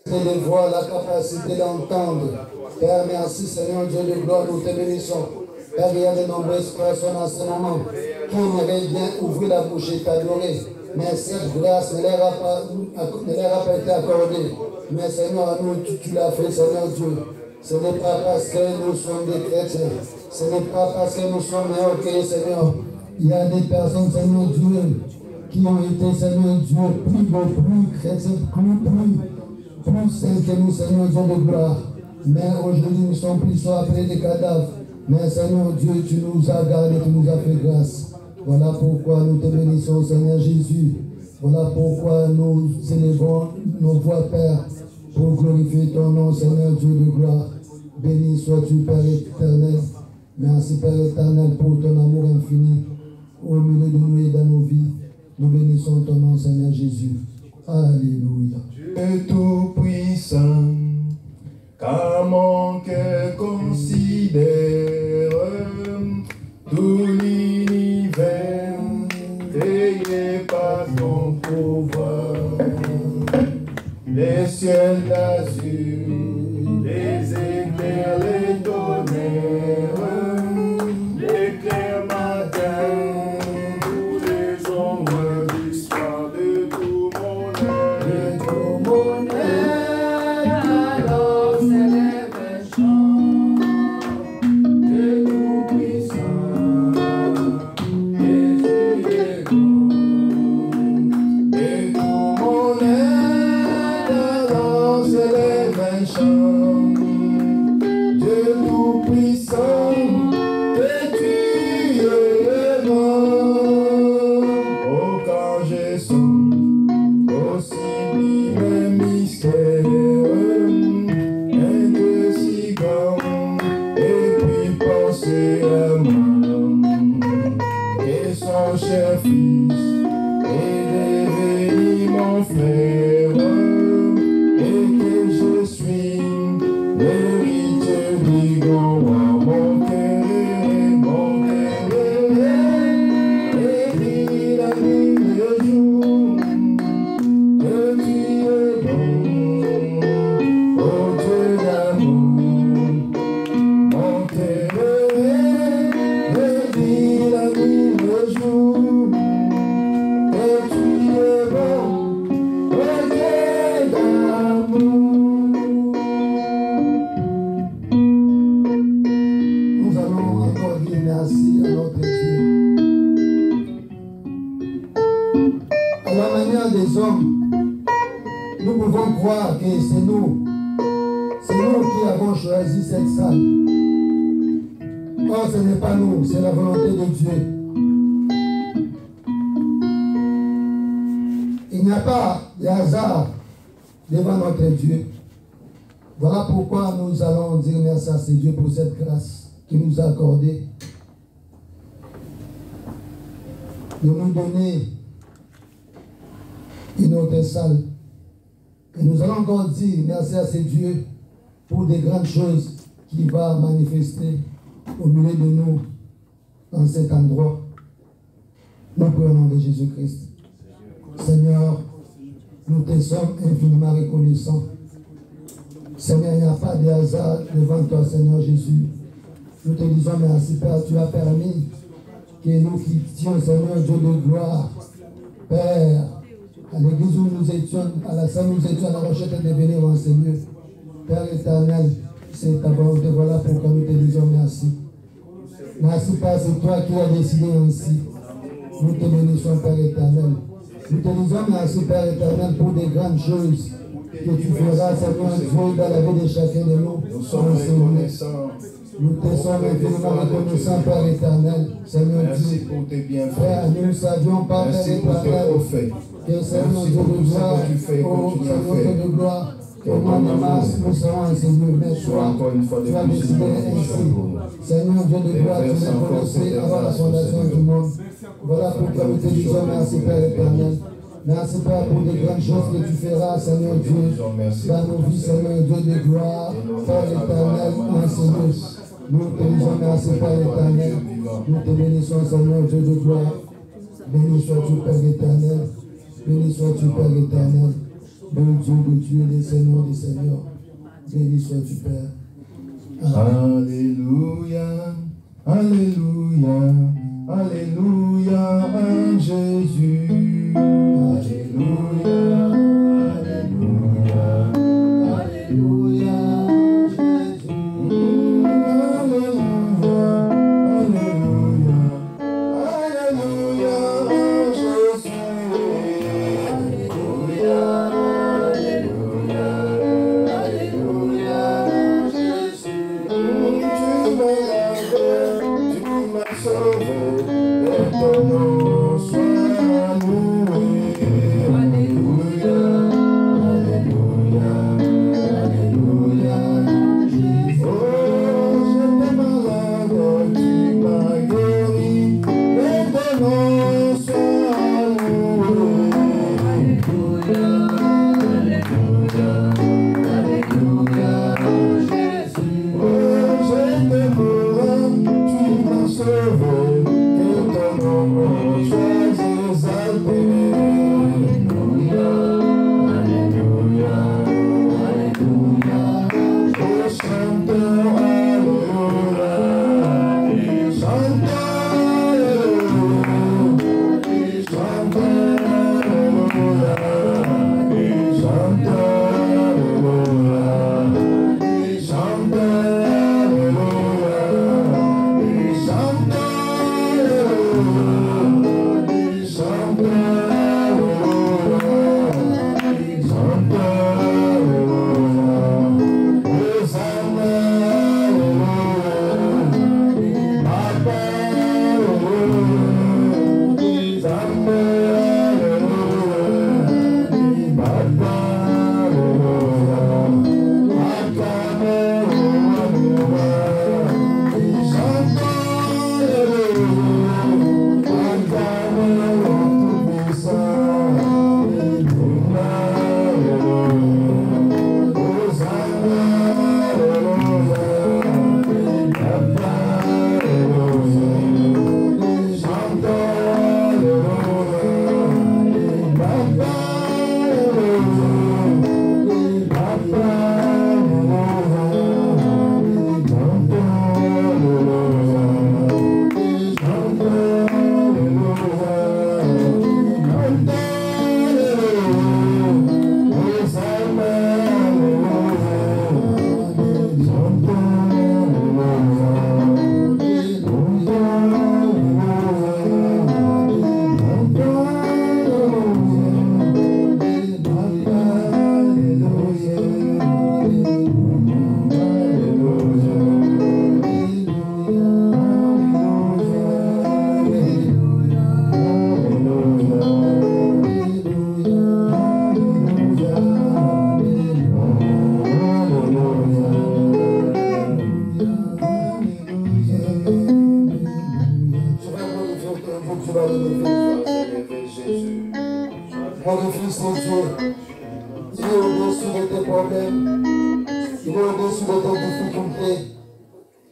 de voir, la capacité d'entendre. Père, merci Seigneur Dieu de gloire, nous te bénissons. Père, il y a de nombreuses personnes en ce moment qui aimeraient bien ouvrir la bouche et t'adorer. Mais cette grâce ne leur a pas été accordée. Mais Seigneur, à nous, tu l'as fait, Seigneur Dieu. Ce n'est pas parce que nous sommes des chrétiens. Ce n'est pas parce que nous sommes meilleurs que Seigneur. Il y a des personnes, Seigneur Dieu, qui ont été, Seigneur Dieu, plus beaux, plus chrétiens, plus saints que nous, Seigneur Dieu de gloire. Mais aujourd'hui, nous sommes plus appelés des cadavres. Mais Seigneur Dieu, tu nous as gardés, tu nous as fait grâce. Voilà pourquoi nous te bénissons, Seigneur Jésus. Voilà pourquoi nous élevons nos voix, Père, pour glorifier ton nom, Seigneur Dieu de gloire. Béni sois-tu, Père éternel. Merci, Père éternel, pour ton amour infini. Au milieu de nous et dans nos vies, nous bénissons ton nom, Seigneur Jésus. Alléluia. Dieu tout-puissant, car mon cœur considère tout l'univers, créé par ton pouvoir. Les cieux d'azur, les éclairs, les tonnerres, l'éclair matin, tous les ombres d'histoire de tout mon être. De tout mon être, alors s'élève un chant, de tout puissant, Jésus est bon. De tout mon être, alors s'élève un chant, Dieu tout-puissant, que tu es bon. Oh, quand je songe au sublime mystère, un Dieu si grand, et puis penser à moi, et son cher fils est devenu mon frère, et que je suis l'héritier du grand roi. Mon cœur est dit la nuit et le jour, que tu es bon, ô Dieu d'amour. Mon cœur est dit la nuit et le jour, que tu es bon, ô Dieu d'amour. Nous allons encore dire merci à notre Dieu. À la manière des hommes, nous pouvons croire que c'est nous qui avons choisi cette salle. Or, ce n'est pas nous, c'est la volonté de Dieu. Il n'y a pas de hasard devant notre Dieu. Voilà pourquoi nous allons dire merci à ce Dieu pour cette grâce qu'il nous a accordée de nous donner une autre salle. Et nous allons encore dire merci à ce Dieu pour des grandes choses qu'il va manifester au milieu de nous dans cet endroit. Nous prions au nom de Jésus-Christ. Seigneur, nous te sommes infiniment reconnaissants. Seigneur, il n'y a pas de hasard devant toi, Seigneur Jésus. Nous te disons merci, Père. Tu as permis que nous quittions, Seigneur Dieu de gloire. Père, à l'église où nous étions, à la salle où nous étions, à la recherche de venir en ce lieu. Père éternel, c'est ta volonté. Voilà pourquoi nous te disons merci. Merci, Père, c'est toi qui as décidé ainsi. Nous te bénissons, Père éternel. Nous te disons merci, Père éternel, pour des grandes choses que tu feras, Seigneur Dieu, dans la vie de chacun de nous. Nous sommes reconnaissants. Nous te sommes infiniment reconnaissants, Père éternel. Seigneur Merci Dieu, pour tes bienfaits. Père, nous ne savions pas, Père Merci pour tes éternel, prophètes. que Seigneur Merci Dieu pour de tout ce gloire, que tu fais et oh continues à Seigneur faire. Dieu de gloire, au mois de mars, nous serons en Seigneur, mais toi, encore une fois de tu as plus, décidé Seigneur, ainsi. pour nous. Seigneur Dieu de gloire, tu Déverse l'as encore connaissé tes avant la grâces, fondation Seigneur. du monde. Voilà pourquoi nous te disons merci, Père éternel. Merci, Père, pour les grandes choses que tu feras, Seigneur Dieu, dans nos vies, Seigneur Dieu de gloire, Père éternel, enseigneur. Nous te disons merci, Père éternel. Nous te bénissons, Seigneur Dieu de gloire. Béni sois-tu, Père éternel. Béni sois-tu, Père éternel. Béni Dieu de Dieu, des Seigneurs, des Seigneur. Béni sois-tu, Père. Alléluia, Alléluia, Alléluia, en Jésus. Alléluia, Alléluia, Alléluia, Jésus. Alléluia, Alléluia, Alléluia, Jésus. Alléluia, Alléluia, Alléluia, Jésus. Tu m'as sauvé, et ton nom soit loué. Alléluia, Alléluia, Alléluia, Jésus. Oh, j'étais malade, tu m'as guéri, et ton nom soit loué. Alléluia, Alléluia, Alléluia, Jésus. Oh, j'étais mourant, tu m'as sauvé, que ton nom soit exalté. Alléluia, Alléluia, Alléluia. Oh, chantons Alléluia, chantons Alléluia, chantons Alléluia, chantons Alléluia, chantons Alléluia, chantons Alléluia, chantons Alléluia, chantons Alléluia, Hosanna Alléluia, Papa Alléluia, Zambé Alléluia, Papa Alléluia, Akame Alléluia, chantons Alléluia, Akame tout-puissant, Alléluia, Hosanna Alléluia, Papa Alléluia, chantons Alléluia, Papa Alléluia, Papa Alléluia, chantons Alléluia, chantons Glorifie ce Dieu. Il est au-dessus de tes problèmes. Il est au-dessus de tes difficultés.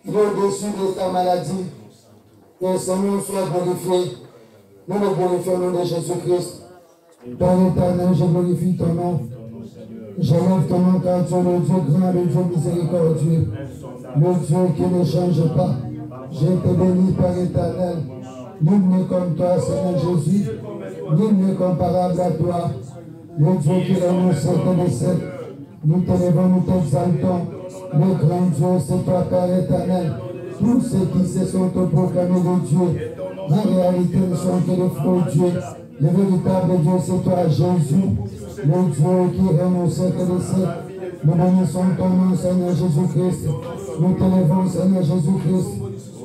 Il est au-dessus de ta maladie. Que le Seigneur soit glorifié. Nous le glorifions au nom de Jésus-Christ. Père éternel, je glorifie ton nom. J'élève ton nom car tu es le Dieu grand, le Dieu miséricordieux. Le Dieu qui ne change pas. Je te bénis, Père éternel. Nul n'est comme toi, Seigneur Jésus. Nul n'est comparable à toi. Le Dieu qui règne au siècle des siècles. Nous t'élevons, nous t'exaltons. Le grand Dieu, c'est toi, Père éternel. Tous ceux qui se sont proclamés de Dieu, en réalité ne sont que des faux dieux. Le véritable Dieu, c'est toi, Jésus. Le Dieu qui règne au siècle des siècles. Nous bénissons ton nom, Seigneur Jésus-Christ. Nous t'élevons, Seigneur Jésus-Christ.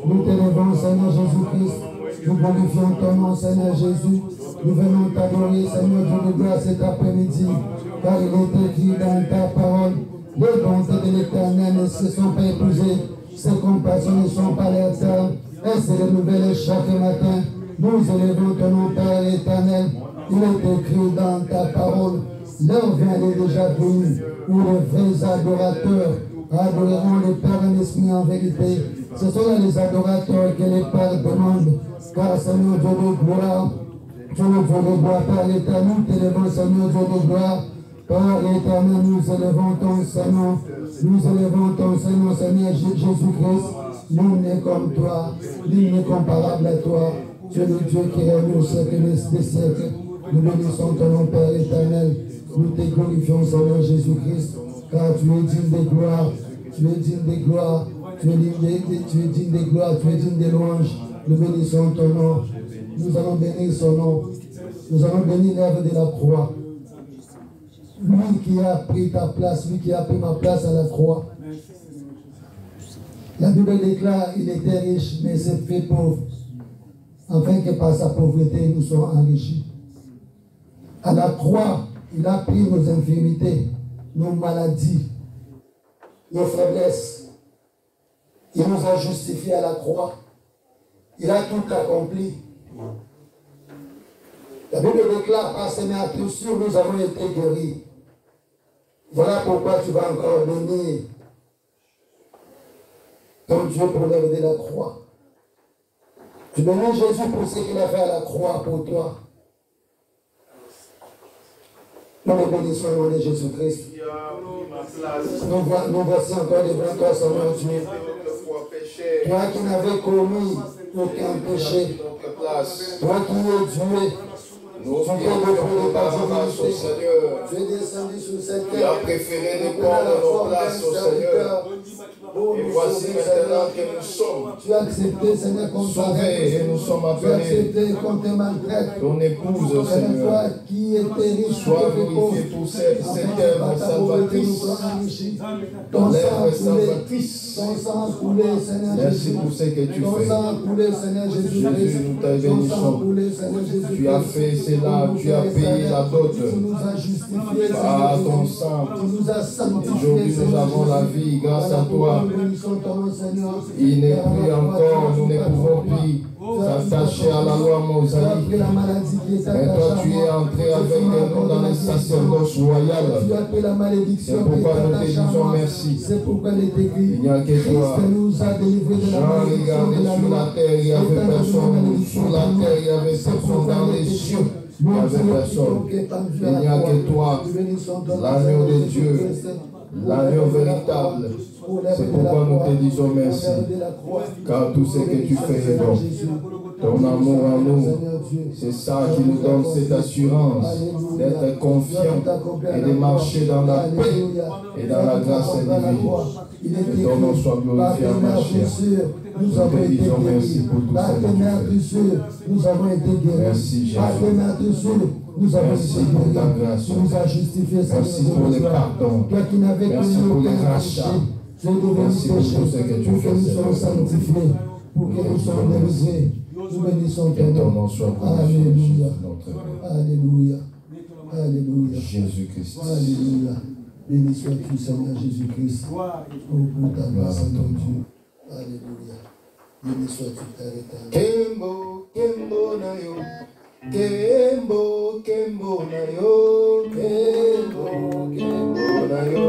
Nous t'élevons, Seigneur Jésus-Christ. Nous glorifions ton nom, Seigneur Jésus. Nous venons t'adorer, Seigneur Dieu de grâce, cet après-midi. Car il est écrit dans ta parole, les bontés de l'Éternel ne se sont pas épuisées. Ses compassions ne sont pas les termes. Elles se renouvellent chaque matin. Nous élevons ton nom, Père éternel. Il est écrit dans ta parole. L'heure vient, elle est déjà venue, où les vrais adorateurs adoreront le Père en esprit en vérité. Ce sont là les adorateurs que les Pères demandent. Car Seigneur Dieu de gloire, Dieu de gloire, Père éternel, nous t'élevons, Seigneur Dieu de gloire. Père éternel, nous élevons ton Saint-Nom. Nous élevons ton Saint-Nom, Seigneur Jésus-Christ. Nul n'est comme toi, nul n'est comparable à toi. Tu es le Dieu qui règne au siècle des siècles. Nous bénissons ton nom, Père éternel. Nous te glorifions, Seigneur Jésus-Christ, car tu es digne de gloire. Tu es digne de gloire. Tu es digne de gloire. Tu es digne de louange. Nous bénissons ton nom. Nous allons bénir son nom. Nous allons bénir l'œuvre de la croix. Lui qui a pris ta place, lui qui a pris ma place à la croix. La Bible déclare qu'il était riche, mais s'est fait pauvre, afin que par sa pauvreté nous soyons enrichis. À la croix, il a pris nos infirmités, nos maladies, nos faiblesses. Il nous a justifiés à la croix. Il a tout accompli. La Bible déclare, par ses meurtrissures, nous avons été guéris. Voilà pourquoi tu vas encore bénir ton Dieu pour l'œuvre de la croix. Tu bénis Jésus pour ce qu'il a fait à la croix pour toi. Nous le bénissons au nom de Jésus-Christ. Nous voici encore devant toi, Seigneur Dieu. Toi qui n'avais commis aucun péché. Toi qui es Dieu. Nous sommes de par grâce au Seigneur. Tu es descendu sur cette terre. Tu as préféré de prendre nos places au Seigneur. Et voici maintenant que nous sommes tu as accepté, Seigneur, qu'on sauvés et nous sommes tu as appelés. accepté qu'on te maltraite. Ton épouse, Toi Seigneur, qui était riche, sois glorifié pour cette œuvre salvatrice. Ton sang L'œuvre a coulé, salvatrice. ton sang a coulé, Seigneur Merci Jésus. pour ce que tu Ton fais. sang a coulé, Seigneur Jésus. Jésus, nous te Ton sang a bénissons. coulé, Seigneur Jésus. Tu as fait cela, tu as payé la dot. Tu nous as justifiés, Par Seigneur ton Jésus. sang. Tu nous as sanctifiés, Aujourd'hui, nous Seigneur avons la Jésus. vie grâce à Voilà pourquoi toi. nous bénissons ton nom, Seigneur. Il n'est plus encore, nous ne pouvons plus s'attacher à la loi Tu as mosaïque. pris la maladie qui est Mais toi, attachée à tu es moi. entré avec nous dans le sacerdoce royal. Tu as pris la malédiction C'est qui est pourquoi nous te attachée à disons moi. merci. C'est pourquoi il est écrit. Il n'y a que toi. Christ nous a délivrés de la Jean malédiction regardait de la sur loi. la terre, il n'y avait personne. Sur la terre, il y avait personne. Dans les cieux, il n'y avait personne. Il n'y a que toi, l'agneau de Dieu, l'agneau véritable. C'est pourquoi nous te disons merci. Car tout ce que tu fais est bon. Ton amour en nous, c'est ça qui nous donne cette assurance d'être confiants et de marcher dans la paix et dans la grâce divine. Que ton nom soit glorifié en ma chair. Nous te disons merci pour tout ça que tu fais. Nous avons été guéris. Merci Jésus. Nous avons Merci été pour ta guéris. grâce. Tu nous as justifiés. Merci pour les pardons. Toi qui n'avais Merci connu pour les aucun rachats. péché, tu es devenu Merci pour péché tout ce que tu pour que fais, nous soyons Seigneur. sanctifiés, pour que nous soyons délivrés. Nous bénissons Que ton ton nom. nom soit glorifié. Alléluia. Notre Dieu. Alléluia. Alléluia. Jésus-Christ. Alléluia. Béni sois-tu, Seigneur Jésus-Christ. Oh, pour ta grâce, Seigneur Dieu. Alléluia. Béni sois-tu, Père éternel. Kembo, Kembo na yo. Kembo, Kembo na yo. Kembo, Kembo na yo.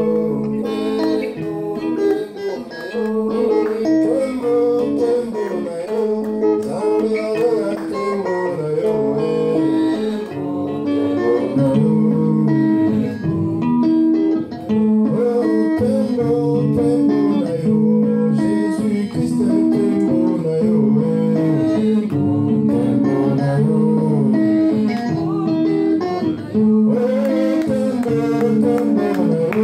Kembo, Kembo na yo. Zambi ala Kembo na yo. Kembo na yo. Oh, Kembo, Kembo na yo. Jésus-Christ, Kembo na yo. Kembo na yo. Oh, Kembo, Kembo na yo.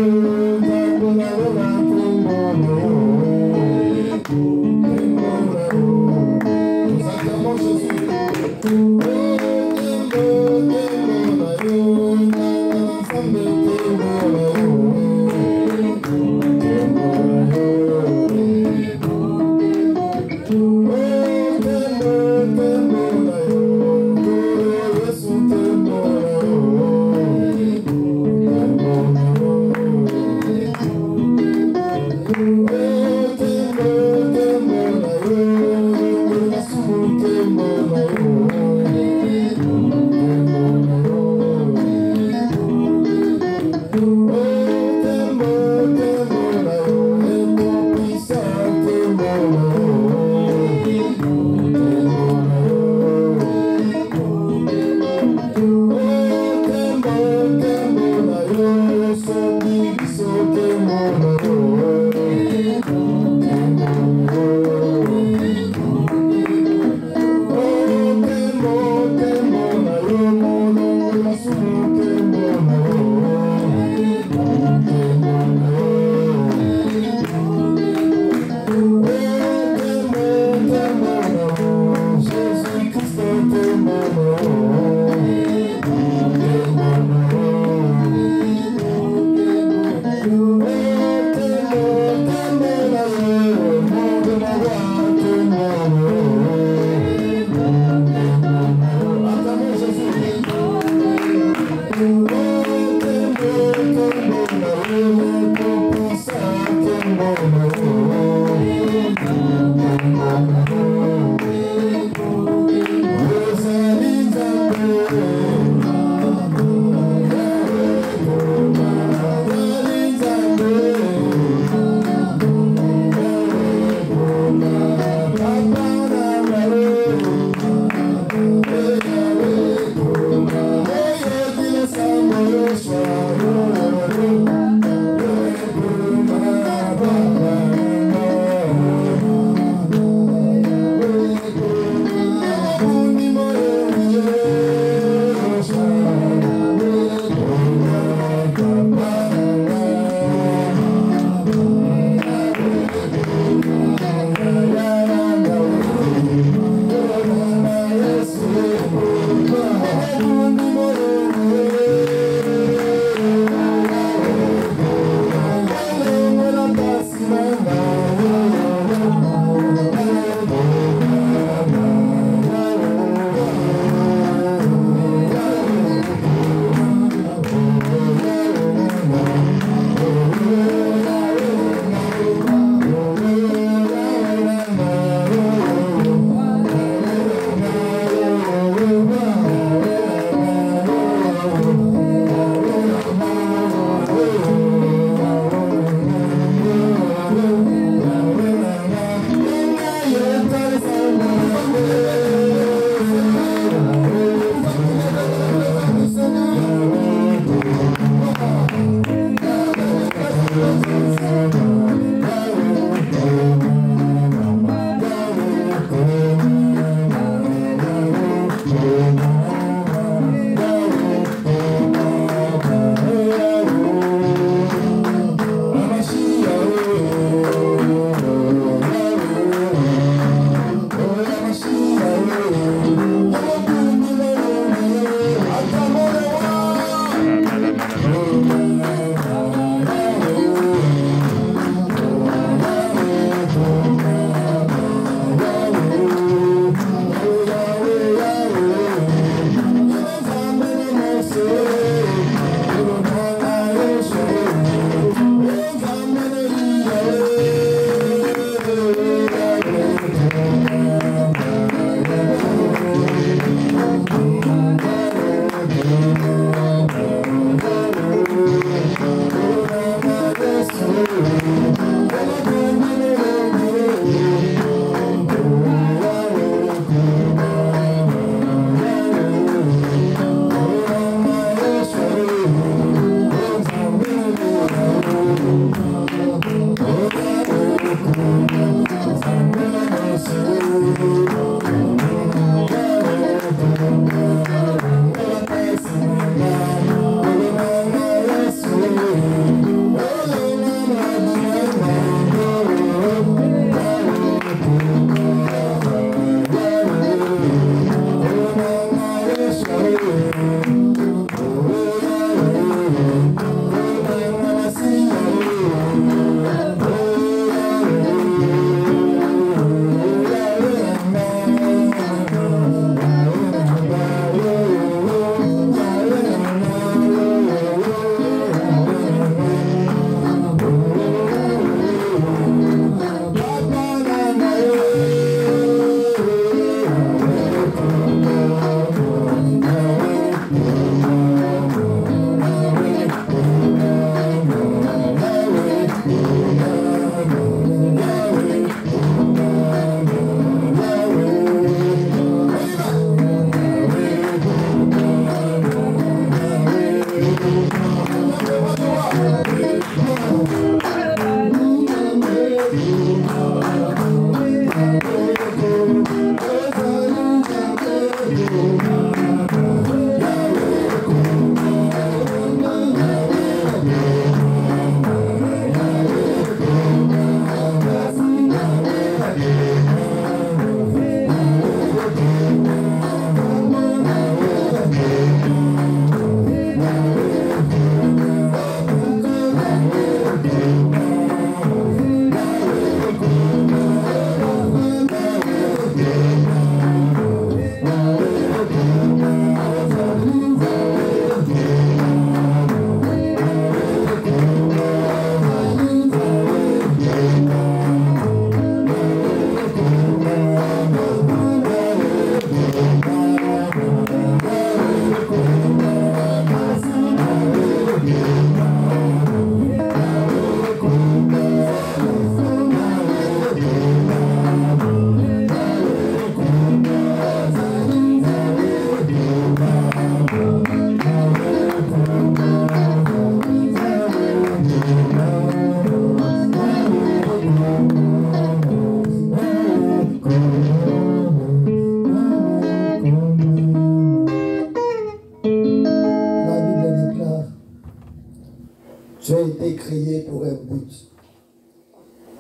créé pour un but.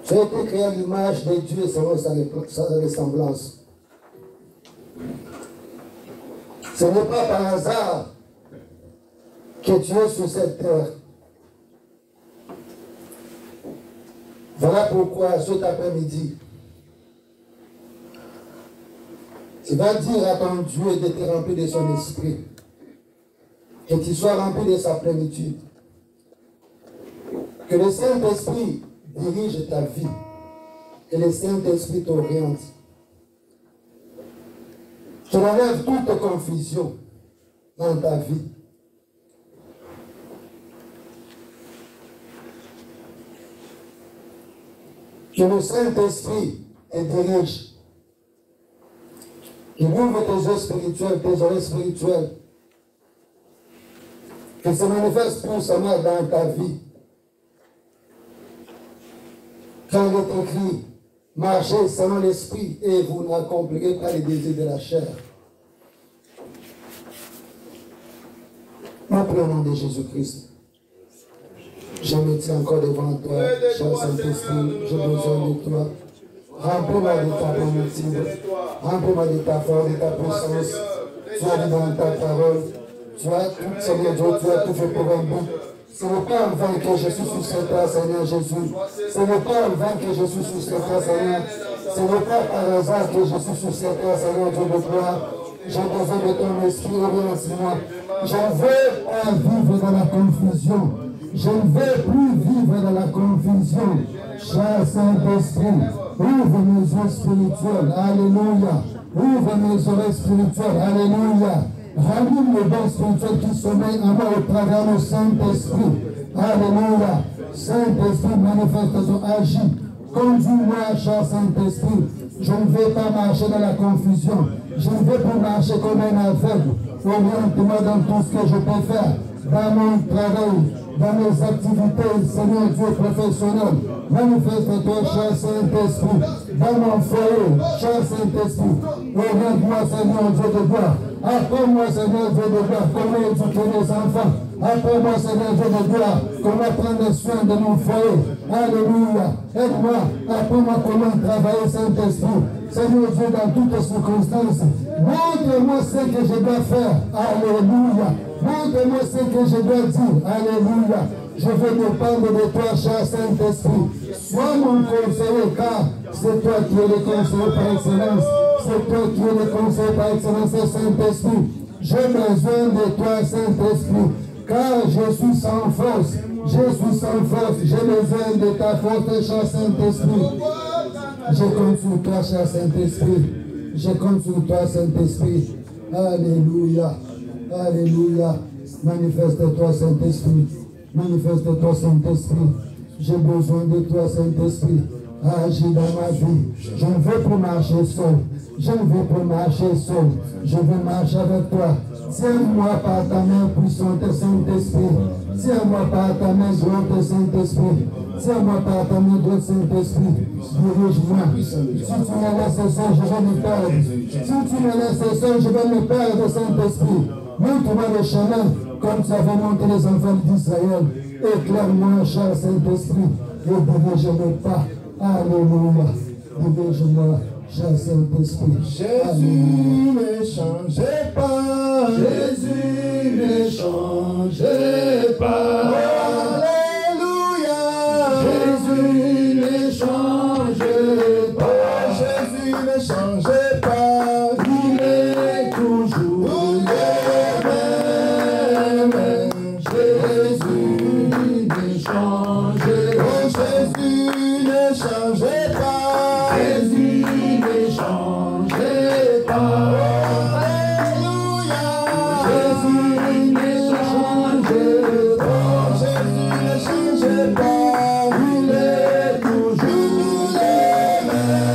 Tu as été créé à l'image de Dieu selon sa ressemblance. Ce n'est pas par hasard que tu es sur cette terre. Voilà pourquoi cet après-midi, tu vas dire à ton Dieu de te remplir de son esprit, que tu sois rempli de sa plénitude, que le Saint-Esprit dirige ta vie, que le Saint-Esprit t'oriente, qu'il enlève toute confusion dans ta vie. Que le Saint-Esprit te dirige, qu'il ouvre tes yeux spirituels, tes oreilles spirituelles, qu'il se manifeste puissamment dans ta vie. Quand il est écrit, marchez selon l'esprit et vous n'accomplirez pas les désirs de la chair. Nous prions au nom de Jésus-Christ. Je me tiens encore devant toi, cher Saint-Esprit, j'ai besoin de toi. Remplis-moi de ta plénitude, remplis-moi de ta force, de ta puissance. Tu as dit dans ta parole, tu as tout, Seigneur Dieu, tu as tout fait pour un but. Ce n'est pas en vain que je suis sur cette terre, Seigneur Jésus. Ce n'est pas en vain que je suis sur cette terre, Seigneur. Ce n'est pas par hasard que je suis sur cette terre, Seigneur Dieu de gloire. J'ai besoin de ton esprit, oriente-moi. Je ne veux pas vivre dans la confusion. Je ne veux plus vivre dans la confusion. Cher Saint-Esprit, ouvre mes yeux spirituels. Alléluia. Ouvre mes oreilles spirituelles. Alléluia. Rallume le bon spirituel qui sommeille en moi au travers du Saint-Esprit. Alléluia. Saint-Esprit, manifeste ton agis. Conduis-moi, cher Saint-Esprit. Je ne veux pas marcher dans la confusion. Je ne veux pas marcher comme un aveugle. Oriente-moi dans tout ce que je peux faire. Dans mon travail, dans mes activités, Seigneur Dieu professionnel. Manifeste-toi, cher Saint-Esprit. Dans mon foyer, cher Saint-Esprit. Oriente-moi, Seigneur Dieu de gloire. Apprends-moi, Seigneur Dieu de gloire, comment éduquer mes enfants. Apprends-moi, Seigneur Dieu de gloire, comment prendre soin de mon foyer. Alléluia. Aide-moi. Apprends-moi comment travailler, Saint-Esprit. Seigneur Dieu, dans toutes circonstances. Montre-moi ce que je dois faire. Alléluia. Montre-moi ce que je dois dire. Alléluia. Je veux dépendre de toi, cher Saint-Esprit. Sois mon conseiller, car c'est toi qui es le conseiller par excellence. C'est toi qui es le conseiller par excellence, Saint-Esprit. J'ai besoin de toi, Saint-Esprit, car je suis sans force. Je suis sans force. J'ai besoin de ta force, cher Saint-Esprit. Je compte sur toi, cher Saint-Esprit. Je compte sur toi, Saint-Esprit. Alléluia. Alléluia. Manifeste-toi, Saint-Esprit. Manifeste-toi, Saint-Esprit. J'ai besoin de toi, Saint-Esprit. Agis dans ma vie. Je ne veux plus marcher seul. Je ne veux plus marcher seul. Je veux marcher avec toi. Tiens-moi par ta main puissante, Saint-Esprit. Tiens-moi par ta main droite, Saint-Esprit. Tiens-moi par ta main droite, Saint-Esprit. Dirige-moi. Si tu me laisses seul, je vais me perdre. Si tu me laisses seul, je vais me perdre, Saint-Esprit. Montre-moi le chemin, comme tu avais montré les enfants d'Israël. Éclaire-moi, cher Saint-Esprit, et dirige mes pas. Alléluia. Dirige-moi, cher Saint-Esprit. Jésus ne changeait pas. Jésus ne changeait pas. Alléluia. Jésus ne changeait pas. Jésus ne changeait pas. Il est toujours le même. Jésus ne changeait pas. Jésus ne changeait pas. Jésus ne changeait pas. Alléluia. Jésus ne changeait pas. Jésus ne changeait pas. Il est toujours le même.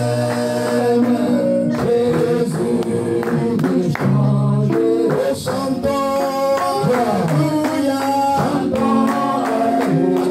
Jésus ne changeait pas. Chantons. Alléluia. Chantons, alléluia.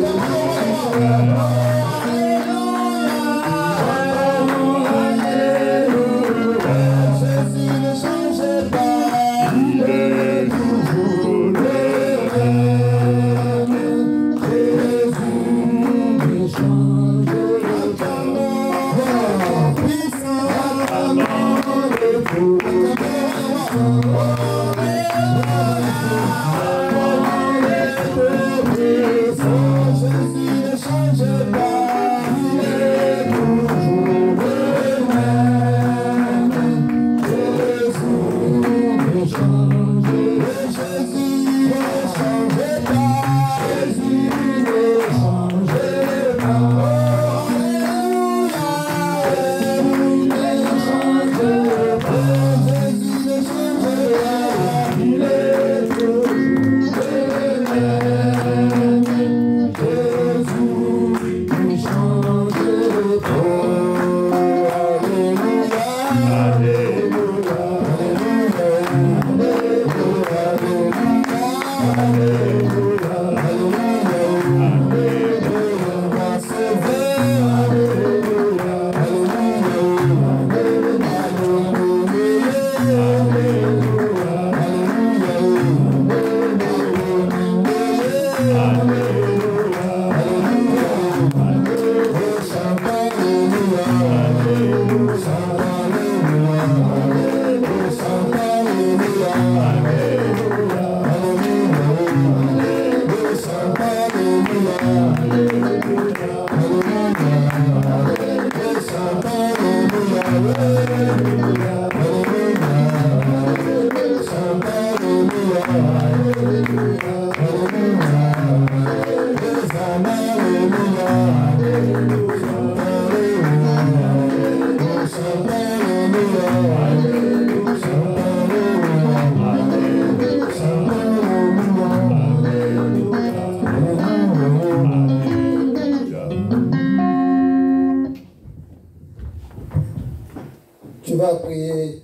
Tu vas prier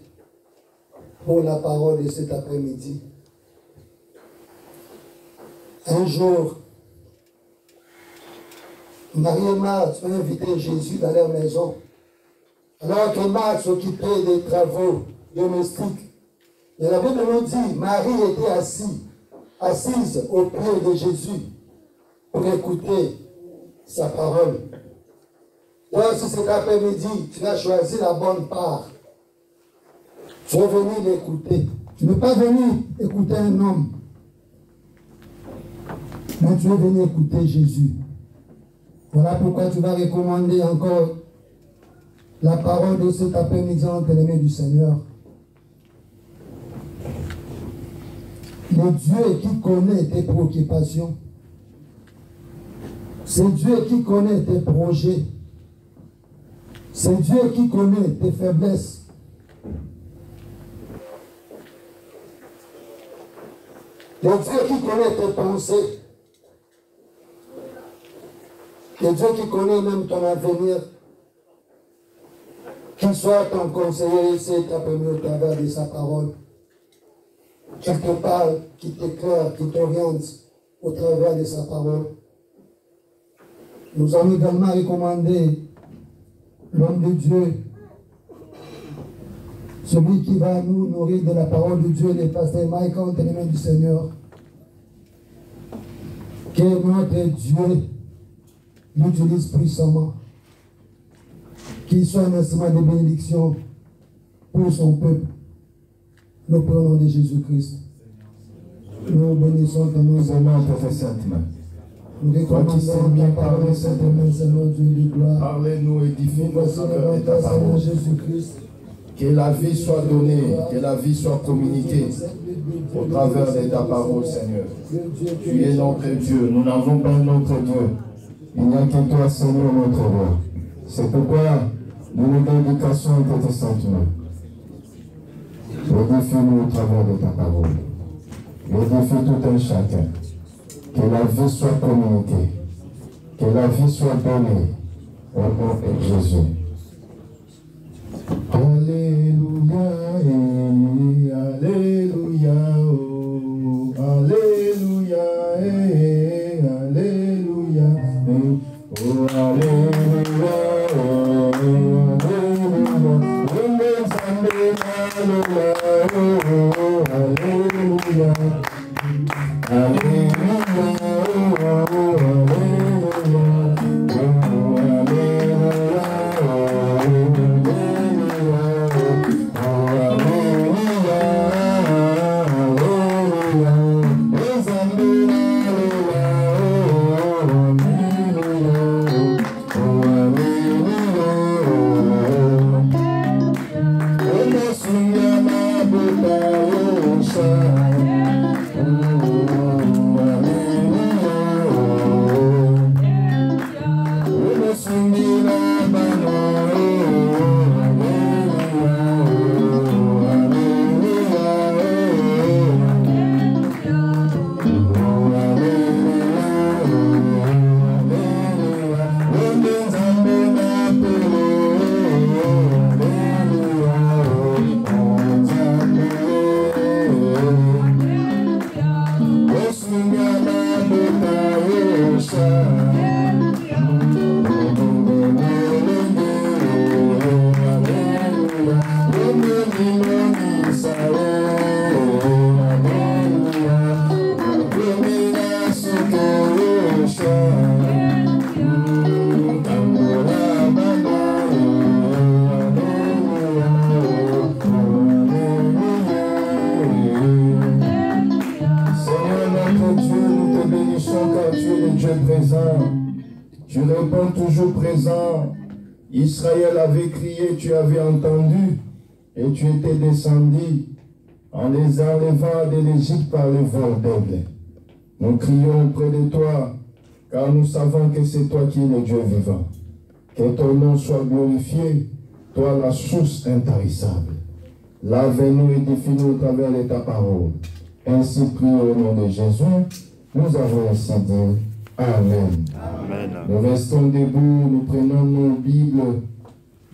pour la parole de cet après-midi. Un jour, Marie et Marthe ont invité Jésus dans leur maison. Alors que Marthe s'occupait des travaux domestiques. Et la Bible nous dit, Marie était assise au pied de Jésus pour écouter sa parole. Toi, si cet après-midi, tu as choisi la bonne part, tu es venu l'écouter. Tu n'es pas venu écouter un homme, mais tu es venu écouter Jésus. Voilà pourquoi tu vas recommander encore la parole de cet après-midi entre les mains du Seigneur. Le Dieu qui connaît tes préoccupations, c'est Dieu qui connaît tes projets, c'est Dieu qui connaît tes faiblesses. C'est Dieu qui connaît tes pensées. C'est Dieu qui connaît même ton avenir. Qu'il soit ton conseiller cet après-midi au travers de sa parole. Qu'il te parle, qu'il t'éclaire, qu'il t'oriente au travers de sa parole. Nous allons également recommander l'homme de Dieu, celui qui va nous nourrir de la parole de Dieu, le pasteur Mike, entre les mains du Seigneur. Que notre Dieu l'utilise puissamment, qu'il soit un instrument de bénédiction pour son peuple. Nous prenons de Jésus-Christ. Nous bénissons ton nom, Seigneur, pour tes saintes mains. nous recommandons ta parole, Saint-Aimant, Seigneur Dieu de gloire. Parlez-nous, édifiez-nous Voici au le travers de ta Seigneur parole. Jésus-Christ. Que la vie soit donnée, que la vie soit communiquée au travers de ta parole, Seigneur. Tu es notre Dieu, nous n'avons pas un autre Dieu. Il n'y a que toi, Seigneur, notre roi. C'est pourquoi nous nous dédications entre tes saintes mains. Édifie-nous au travers de ta parole. Édifie tout un chacun. Que la vie soit communiquée. Que la vie soit donnée au nom de Jésus. Alléluia, Alléluia, oh, Alléluia, Alléluia, oh, Alléluia, Alléluia, Alléluia. Tu réponds toujours présent. Israël avait crié, tu avais entendu, et tu étais descendu en les enlevant de l'Égypte par le vol d'aigle. Nous crions auprès de toi, car nous savons que c'est toi qui es le Dieu vivant. Que ton nom soit glorifié, toi la source intarissable. Lave-nous et défie-nous au travers de ta parole. Ainsi prions au nom de Jésus, nous avons ainsi dit Amen. Amen. Nous restons debout, nous prenons nos Bibles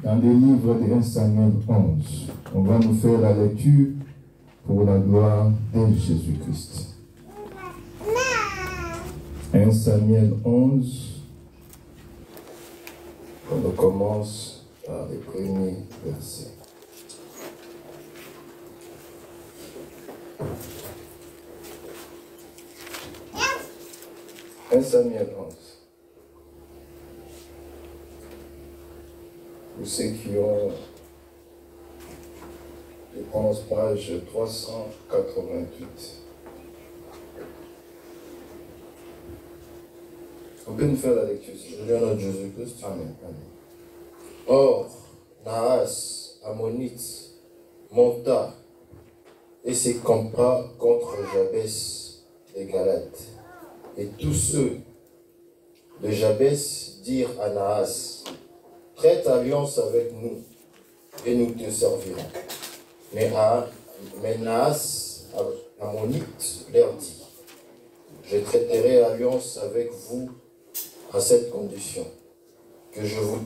dans le livre de 1 Samuel 11. On va nous faire la lecture pour la gloire de Jésus-Christ. 1 Samuel 11. On commence par les premiers versets. « 1 Samuel 11. Pour ceux qui ont, je pense, page 388. On peut nous faire la lecture, s'il vous plaît. Au nom de Jésus-Christ. Amen. Amen. Or, Naas, Ammonite, monta et se campa contre Jabès et Galates. Et tous ceux de Jabès dirent à Naas, traite alliance avec nous, et nous te servirons. Mais Naas, Ammonite, leur dit, je traiterai alliance avec vous à cette condition, que je vous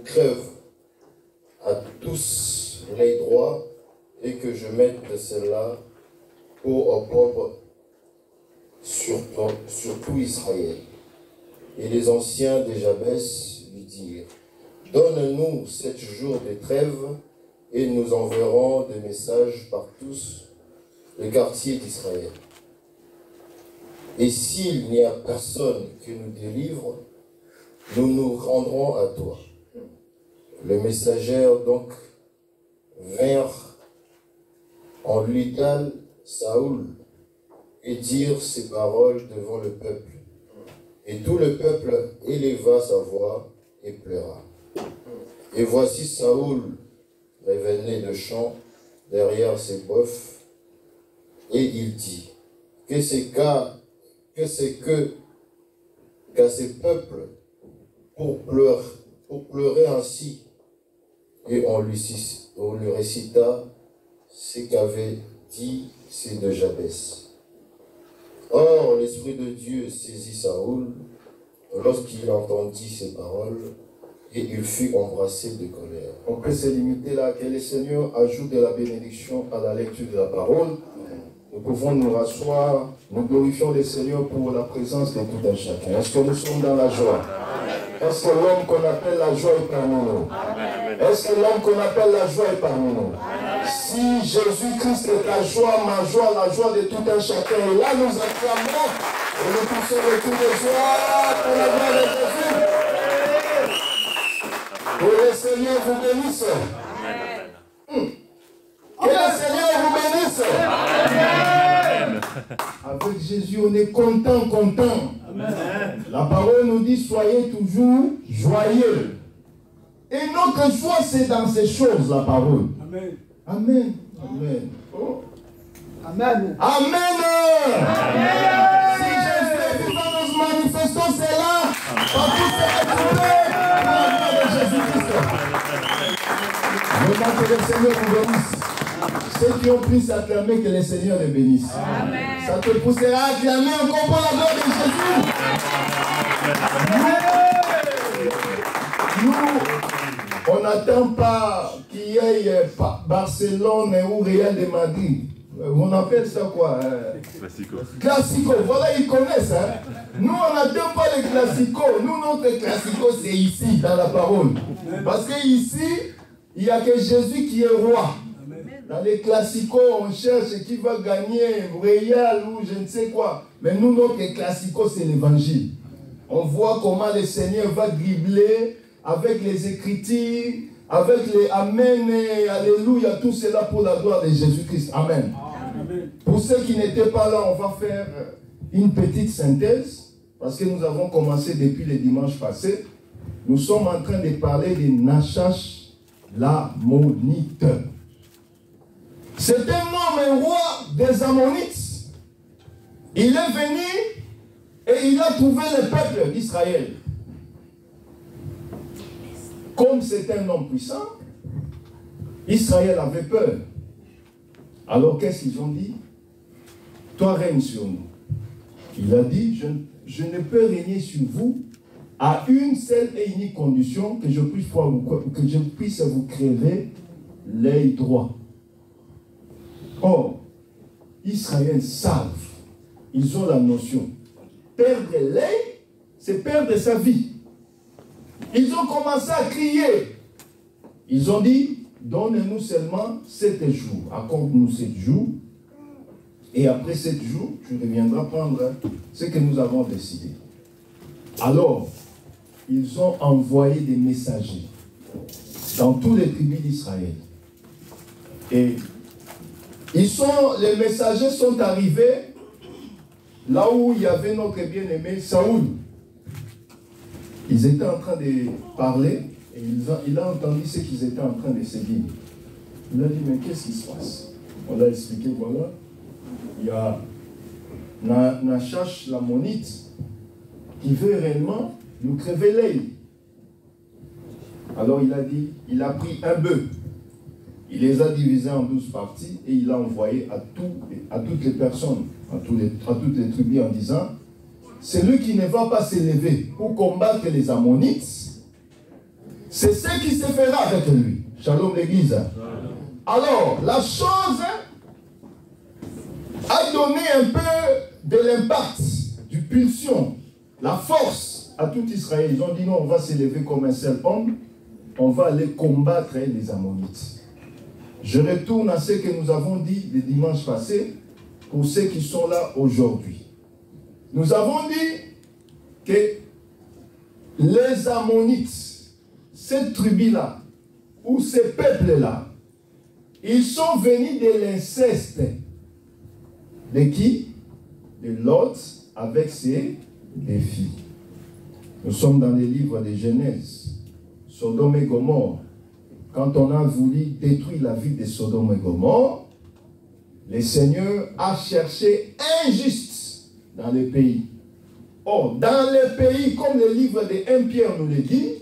crève à tous les droits et que je mette cela pour opprobre sur tout Israël. Et les anciens de Jabès lui dirent, donne-nous 7 jours de trêve et nous enverrons des messages par tous les quartiers d'Israël. Et s'il n'y a personne qui nous délivre, nous nous rendrons à toi. Les messagers donc vinrent en Lutal Saoul et dirent ces paroles devant le peuple. Et tout le peuple éleva sa voix et pleura. Et voici Saoul revenait de champ derrière ses bœufs, et il dit, qu'à ces peuples pour pleurer ainsi. Et on lui récita ce qu'avait dit ces de Jabès. Or, l'Esprit de Dieu saisit Saoul lorsqu'il entendit ces paroles, et il fut embrassé de colère. On peut se limiter là, que le Seigneur ajoute de la bénédiction à la lecture de la parole. Nous pouvons nous rasseoir, nous glorifions le Seigneur pour la présence de tout un chacun. Est-ce que nous sommes dans la joie? Est-ce que l'homme qu'on appelle la joie est parmi nous? Est-ce que l'homme qu'on appelle la joie est parmi nous? Si Jésus-Christ est la joie, ma joie, la joie de tout un chacun, et là nous acclamons et nous poussons le cri de joie pour la gloire de Jésus. Que le Seigneur vous bénisse. Que le Seigneur vous bénisse. Avec Jésus, on est content. Amen. La parole nous dit, soyez toujours joyeux. Et notre joie, c'est dans ces choses, la parole. Amen. Amen. Amen. Oh. Amen. Amen. Si Jésus est vivant, nous manifestons cela. Partout c'est retrouvé. Que le Seigneur vous bénisse. Ceux qui ont pris s'acclamer, que le Seigneur les bénisse. Amen. Ça te poussera à acclamer encore pour la gloire de Jésus. Nous, on n'attend pas qu'il y ait Barcelone ou Real de Madrid. On appelle ça quoi? Classico. Classico, voilà, ils connaissent. Hein? Nous, on n'attend pas les classicos. Nous, notre classico, c'est ici, dans la parole. Parce qu'ici, il n'y a que Jésus qui est roi. Dans les classicos, on cherche qui va gagner, Real ou je ne sais quoi. Mais nous, notre classico, c'est l'évangile. On voit comment le Seigneur va dribbler avec les écritures, avec les Amen et Alléluia, tout cela pour la gloire de Jésus-Christ. Amen. Amen. Pour ceux qui n'étaient pas là, on va faire une petite synthèse, parce que nous avons commencé depuis le dimanche passé. Nous sommes en train de parler de Nachash l'Ammonite. C'est un homme, un roi des Ammonites. Il est venu et il a trouvé le peuple d'Israël. Comme c'est un homme puissant, Israël avait peur. Alors qu'est-ce qu'ils ont dit? Toi règne sur nous. Il a dit, je ne peux régner sur vous à une seule et unique condition, que je puisse vous crever l'œil droit. Or, Israël savent, ils ont la notion. Perdre l'œil, c'est perdre sa vie. Ils ont commencé à crier. Ils ont dit, donne-nous seulement 7 jours. Accorde-nous 7 jours. Et après 7 jours, tu reviendras prendre ce que nous avons décidé. Alors, ils ont envoyé des messagers dans tous les tribus d'Israël. Et les messagers sont arrivés là où il y avait notre bien-aimé Saoul. Ils étaient en train de parler et il a entendu ce qu'ils étaient en train de se dire. Il a dit, mais qu'est-ce qui se passe? On l'a expliqué, voilà. Il y a Nachash l'Ammonite qui veut réellement nous crever l'œil. Alors il a dit, il a pris un bœuf. Il les a divisés en 12 parties et il a envoyé à toutes les personnes, à toutes les tribus en disant, celui qui ne va pas s'élever pour combattre les Ammonites, c'est ce qui se fera avec lui. Shalom l'église. Alors, la chose a donné un peu de l'impact, du pulsion, la force à tout Israël. Ils ont dit non, on va s'élever comme un seul homme, on va aller combattre les Ammonites. Je retourne à ce que nous avons dit le dimanche passé pour ceux qui sont là aujourd'hui. Nous avons dit que les Ammonites, cette tribu-là, ou ces peuples-là, ils sont venus de l'inceste. De qui? De Lot avec ses filles. Nous sommes dans les livres de Genèse, Sodome et Gomorrhe. Quand on a voulu détruire la vie de Sodome et Gomorrhe, le Seigneur a cherché injuste dans le pays. Or, dans le pays, comme le livre de 1 Pierre nous le dit,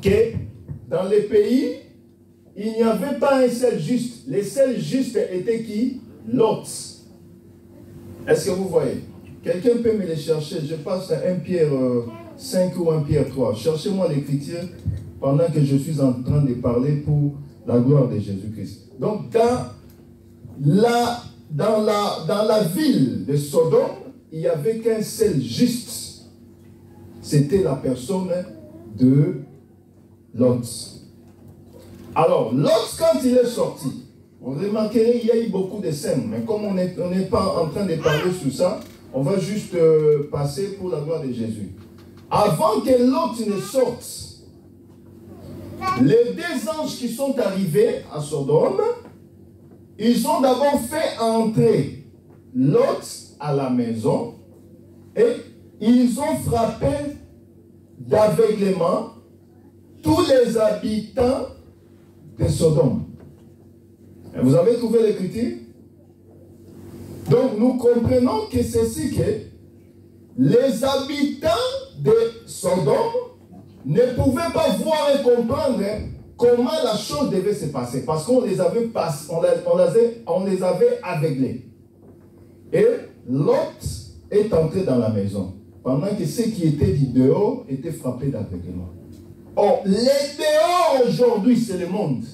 que dans le pays, il n'y avait pas un seul juste. Le seul juste était qui? Lot. Est-ce que vous voyez? Quelqu'un peut me le chercher. Je passe à 1 Pierre 5 ou 1 Pierre 3. Cherchez-moi l'écriture pendant que je suis en train de parler pour la gloire de Jésus-Christ. Donc, dans la ville de Sodome, il n'y avait qu'un seul juste. C'était la personne de Lot. Alors, Lot, quand il est sorti, vous remarquerez, il y a eu beaucoup de scènes, mais comme on n'est pas en train de parler sur ça, on va juste passer pour la gloire de Jésus. Avant que Lot ne sorte, les 2 anges qui sont arrivés à Sodome, ils ont d'abord fait entrer Lot à la maison et ils ont frappé d'aveuglement tous les habitants de Sodome. Et vous avez trouvé l'écriture? Donc nous comprenons que c'est ce que les habitants de Sodome ne pouvaient pas voir et comprendre comment la chose devait se passer. Parce qu'on les avait on les avait aveuglés. Et Lot est entré dans la maison, pendant que ceux qui étaient du dehors étaient frappés d'aveuglement. Or, les dehors aujourd'hui, c'est le monde.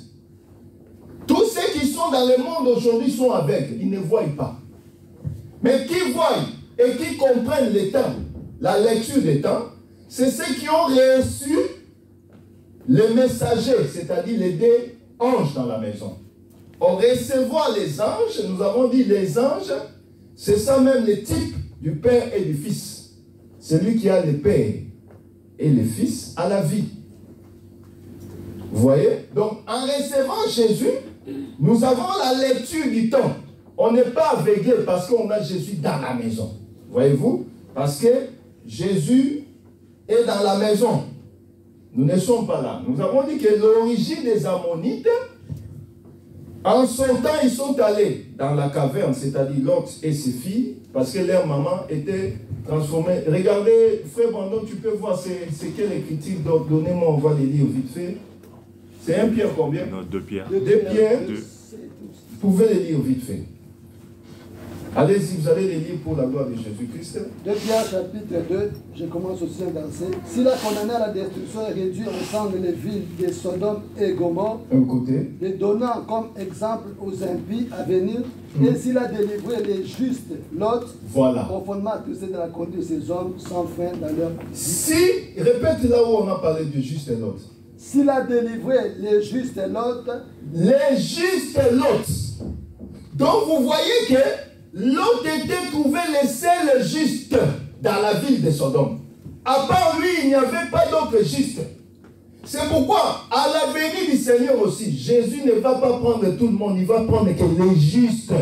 Tous ceux qui sont dans le monde aujourd'hui sont aveugles, ils ne voient pas. Mais qui voient et qui comprennent les temps, la lecture des temps, c'est ceux qui ont reçu les messagers, c'est-à-dire les deux anges dans la maison. Or, recevoir les anges, nous avons dit les anges, c'est ça même le type du Père et du Fils. Celui qui a le Père et le Fils a la vie. Vous voyez? Donc, en recevant Jésus, nous avons la lecture du temps. On n'est pas aveuglé parce qu'on a Jésus dans la maison. Voyez-vous? Parce que Jésus est dans la maison. Nous ne sommes pas là. Nous avons dit que l'origine des Ammonites, en sortant, ils sont allés dans la caverne, c'est-à-dire Lot et ses filles, parce que leur maman était transformée. Regardez, frère Brandon, tu peux voir c'est quelle écriture. Donnez-moi, on va les lire vite fait. C'est 1 Pierre combien? Non, 2 Pierre. 2 Pierre. 2. Vous pouvez les lire vite fait. Allez-y, vous allez les lire pour la gloire de Jésus-Christ. 2 Pierre chapitre 2, je commence aussi un verset. S'il a condamné à la destruction et réduit en cendres les villes de Sodome et Gomorrhe, Un côté. les donnant comme exemple aux impies à venir, et s'il a délivré les justes, Lot, Voilà. conformément à tout ce de la conduite de ces hommes sans fin dans leur vie. Si, répète là où on a parlé de juste et l'autre. S'il a délivré les justes, Lot, Les justes et l'autre. Donc vous voyez que Lot était trouvé le seul juste dans la ville de Sodome. À part lui, il n'y avait pas d'autre juste. C'est pourquoi, à la venue du Seigneur aussi, Jésus ne va pas prendre tout le monde, il va prendre que les justes.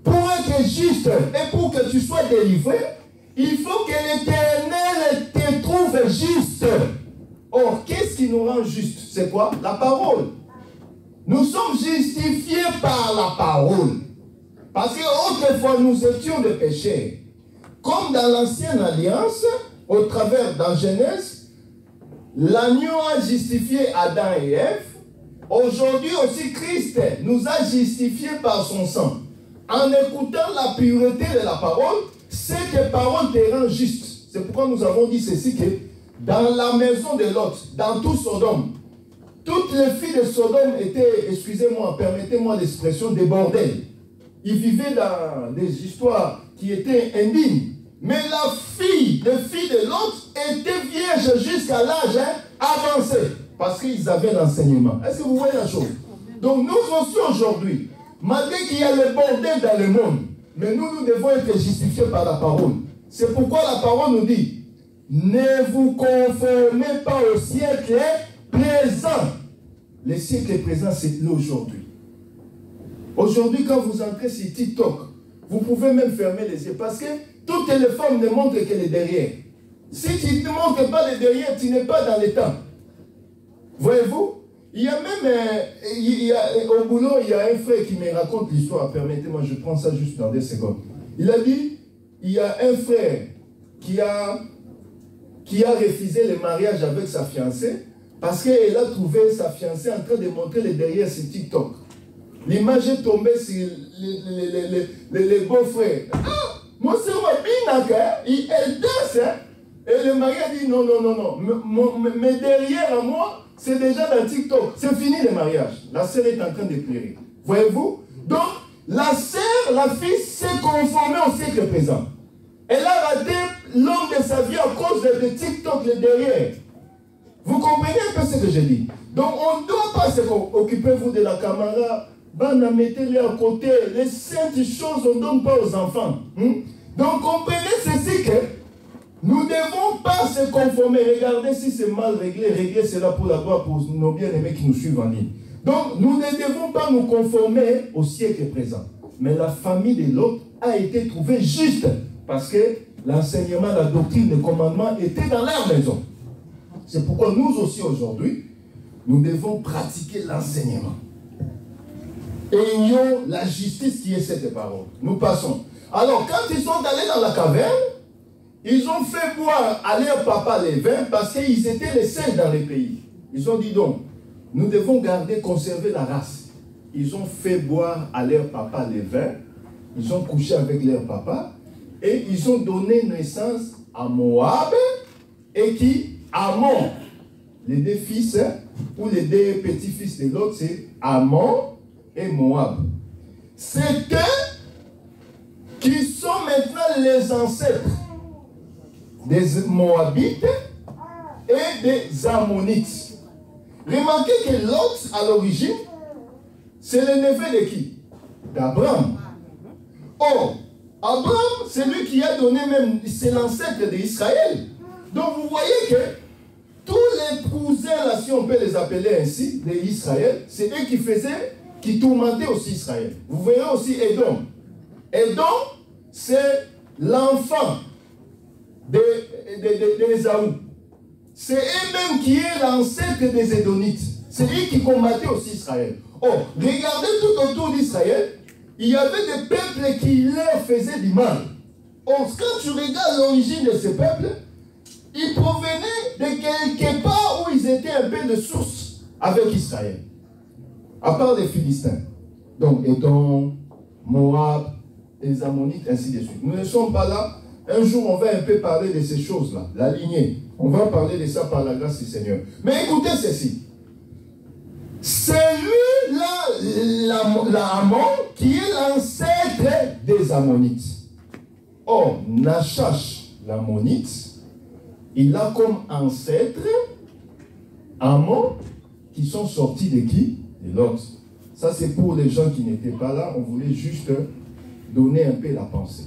Pour être juste et pour que tu sois délivré, il faut que l'Éternel te trouve juste. Or, qu'est-ce qui nous rend juste? C'est quoi? La parole. Nous sommes justifiés par la parole. Parce qu'autrefois, nous étions des pécheurs. Comme dans l'ancienne alliance, au travers dans Genèse, l'agneau a justifié Adam et Ève. Aujourd'hui aussi, Christ nous a justifiés par son sang. En écoutant la pureté de la parole, cette parole te rend juste. C'est pourquoi nous avons dit ceci, que dans la maison de Lot, dans tout Sodome, toutes les filles de Sodome étaient, excusez-moi, permettez-moi l'expression, des bordels. Ils vivaient dans des histoires qui étaient indignes. Mais les filles de Lot étaient vierges jusqu'à l'âge avancé. Parce qu'ils avaient l'enseignement. Est-ce que vous voyez la chose? Donc nous aussi aujourd'hui, malgré qu'il y a le bordel dans le monde, mais nous devons être justifiés par la parole. C'est pourquoi la parole nous dit, ne vous conformez pas au siècle présent. Le siècle présent, c'est l'aujourd'hui. Aujourd'hui, quand vous entrez sur TikTok, vous pouvez même fermer les yeux parce que toutes les femmes ne montrent que les derrière. Si tu ne montres pas les derrière, tu n'es pas dans les temps. Voyez-vous? Il y a même, au boulot, il y a un frère qui me raconte l'histoire. Permettez-moi, je prends ça juste dans 2 secondes. Il a dit, il y a un frère qui a refusé le mariage avec sa fiancée parce qu'elle a trouvé sa fiancée en train de montrer les derrière sur TikTok. L'image est tombée sur les beaux-frères. Ah, mon soeur elle danse. Et le mari a dit non. Mais derrière à moi, c'est déjà dans TikTok. C'est fini le mariage. La sœur est en train de pleurer. Voyez-vous? Donc, la sœur, la fille s'est conformée au siècle présent. Elle a raté l'homme de sa vie à cause de TikTok le derrière. Vous comprenez un peu ce que je dis? Donc, on ne doit pas s'occuper, vous, de la caméra. Mettez-les à côté. Les saintes choses, on ne donne pas aux enfants. Donc, comprenez ceci que nous ne devons pas se conformer. Regardez si c'est mal réglé. Régler cela pour la gloire, pour nos bien-aimés qui nous suivent en ligne. Donc, nous ne devons pas nous conformer au siècle présent. Mais la famille de l'autre a été trouvée juste. Parce que l'enseignement, la doctrine, les commandements étaient dans leur maison. C'est pourquoi nous aussi aujourd'hui, nous devons pratiquer l'enseignement. Ayons la justice qui est cette parole. Nous passons. Alors, quand ils sont allés dans la caverne, ils ont fait boire à leur papa les vins parce qu'ils étaient les seuls dans le pays. Ils ont dit donc, nous devons garder, conserver la race. Ils ont fait boire à leur papa le vin, ils ont couché avec leur papa, et ils ont donné naissance à Moab, et qui, Amon, les deux fils, ou les deux petits-fils de l'autre, c'est Amon et Moab. C'est eux qui sont maintenant les ancêtres des Moabites et des Ammonites. Remarquez que Lot, à l'origine, c'est le neveu de qui? D'Abraham. Or, Abraham, c'est lui qui a donné même, c'est l'ancêtre d'Israël. Donc vous voyez que tous les cousins, là, si on peut les appeler ainsi, d'Israël, c'est eux qui faisaient, qui tourmentaient aussi Israël. Vous verrez aussi Édom. Édom, c'est l'enfant d'Ésaü. C'est eux-mêmes qui est l'ancêtre des Édonites. C'est eux qui combattaient aussi Israël. Oh, regardez tout autour d'Israël, il y avait des peuples qui leur faisaient du mal. Or, quand tu regardes l'origine de ces peuples, ils provenaient de quelque part où ils étaient un peu de source avec Israël. À part les Philistins. Donc, Édom, Moab, les Ammonites, ainsi de suite. Nous ne sommes pas là. Un jour, on va un peu parler de ces choses-là, la lignée. On va parler de ça par la grâce du Seigneur. Mais écoutez ceci. C'est lui, l'Amon, qui est l'ancêtre des Ammonites. Or, Nachash, l'Ammonite, il a comme ancêtre Amon, qui sont sortis de qui? De l'autre. Ça, c'est pour les gens qui n'étaient pas là. On voulait juste donner un peu la pensée.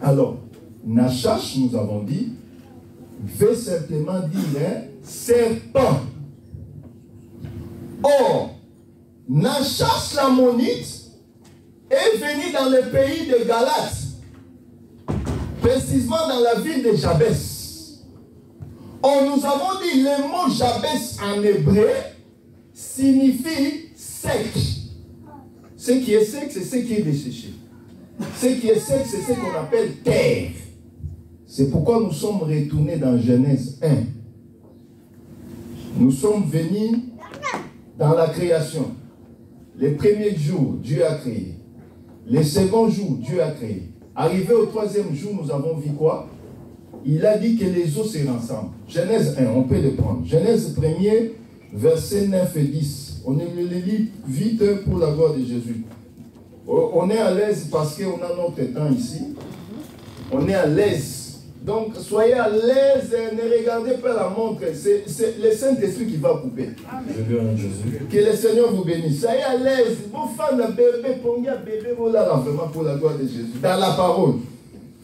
Alors, Nachash, nous avons dit, veut simplement dire serpent. Or, Nachash l'Ammonite est venu dans le pays de Galate, précisément dans la ville de Jabès. Or, nous avons dit le mot Jabès en hébreu signifie sec. Ce qui est sec, c'est ce qui est desséché. Ce qui est sec, c'est ce qu'on appelle terre. C'est pourquoi nous sommes retournés dans Genèse 1. Nous sommes venus dans la création. Les premiers jours, Dieu a créé. Les seconds jours, Dieu a créé. Arrivé au troisième jour, nous avons vu quoi? Il a dit que les eaux se rassemblent. Genèse 1, on peut le prendre. Genèse 1er, versets 9 et 10. On le lit vite pour la gloire de Jésus. On est à l'aise parce qu'on a notre temps ici. On est à l'aise. Donc, soyez à l'aise, ne regardez pas la montre. C'est le Saint-Esprit qui va couper. Que le Seigneur vous bénisse. Soyez à l'aise. Vos fans, bébé, ponga, bébé, voilà, vraiment pour la gloire de Jésus. Dans la parole.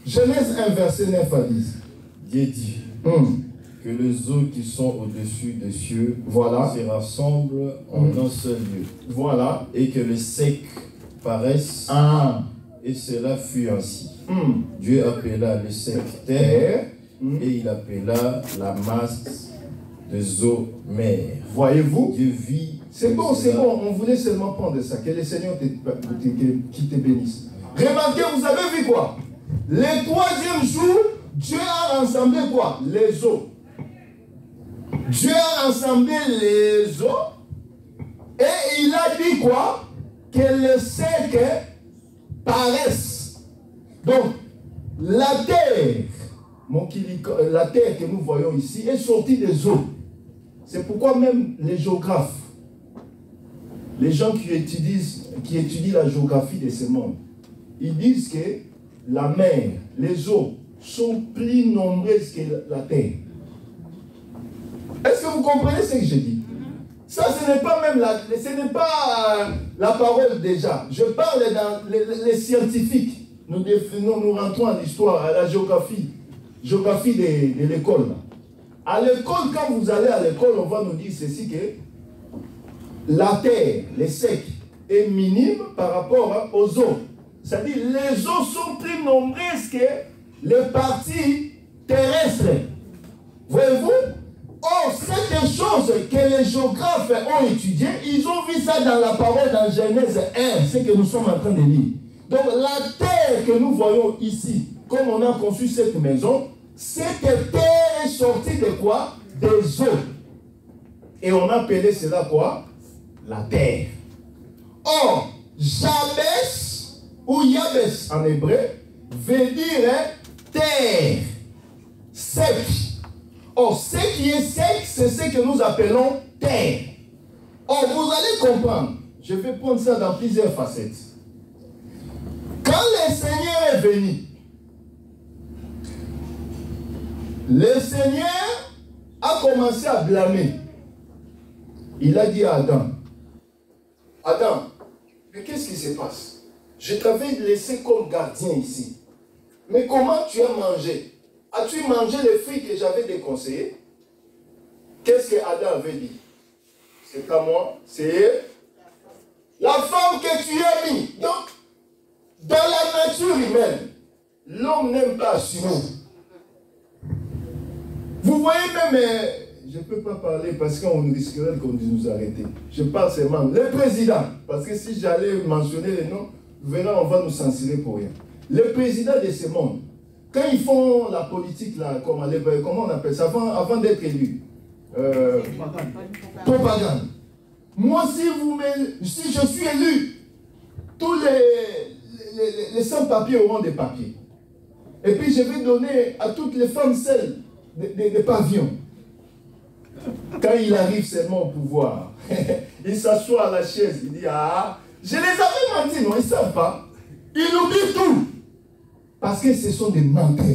Genèse 1, verset 9 à 10. Dieu dit que les eaux qui sont au-dessus des cieux se rassemblent en un seul lieu. Voilà. Et que le sec paraisse. Et cela fut ainsi. Dieu appela le sec terre et il appela la masse des eaux mer. Voyez-vous? Dieu vit. C'est bon, on voulait seulement prendre ça. Que le Seigneur qui te bénisse. Remarquez, vous avez vu quoi? Le troisième jour, Dieu a rassemblé quoi? Les eaux. Dieu a rassemblé les eaux et il a dit quoi? Que le sec paraisse. Donc, la terre que nous voyons ici est sortie des eaux. C'est pourquoi même les géographes, les gens qui étudient la géographie de ce monde, ils disent que la mer, les eaux, sont plus nombreuses que la terre. Est-ce que vous comprenez ce que je dis? Ça, ce n'est pas même la parole déjà. Je parle dans les scientifiques. Nous rentrons à l'histoire, à la géographie de l'école. À l'école, quand vous allez à l'école, on va nous dire ceci que la terre, le sec, est minime par rapport aux eaux. C'est-à-dire les eaux sont plus nombreuses que les parties terrestres. Voyez-vous? Or, c'est quelque chose que les géographes ont étudié. Ils ont vu ça dans la parole dans Genèse 1, ce que nous sommes en train de lire. Donc, la terre que nous voyons ici, comme on a conçu cette maison, cette terre est sortie de quoi? Des eaux. Et on appelait cela quoi? La terre. Or, Jabès, ou Yabès en hébreu, veut dire terre, sec. Or, ce qui est sec, c'est ce que nous appelons terre. Or, vous allez comprendre, je vais prendre ça dans plusieurs facettes. Quand le Seigneur est venu, le Seigneur a commencé à blâmer. Il a dit à Adam, Adam, mais qu'est-ce qui se passe? Je t'avais laissé comme gardien ici. Mais comment tu as mangé? As-tu mangé les fruits que j'avais déconseillés? Qu'est-ce que Adam avait dit? C'est pas moi, c'est la femme que tu as mis. Donc, dans la nature humaine, l'homme n'aime pas assumer. Vous voyez même, je ne peux pas parler parce qu'on risquerait qu'on nous arrêter. Je parle seulement le président, parce que si j'allais mentionner les noms, vous verrez, on va nous censurer pour rien. Le président de ce monde, quand ils font la politique, là, comment on appelle ça, avant d'être élu, propagande. Moi, si je suis élu, tous les sans-papiers auront des papiers. Et puis je vais donner à toutes les femmes celles des pavillons. Quand il arrive seulement au pouvoir, il s'assoit à la chaise, il dit, ah, je les avais menti, non, ils ne savent pas. Ils oublient tout. Parce que ce sont des menteurs.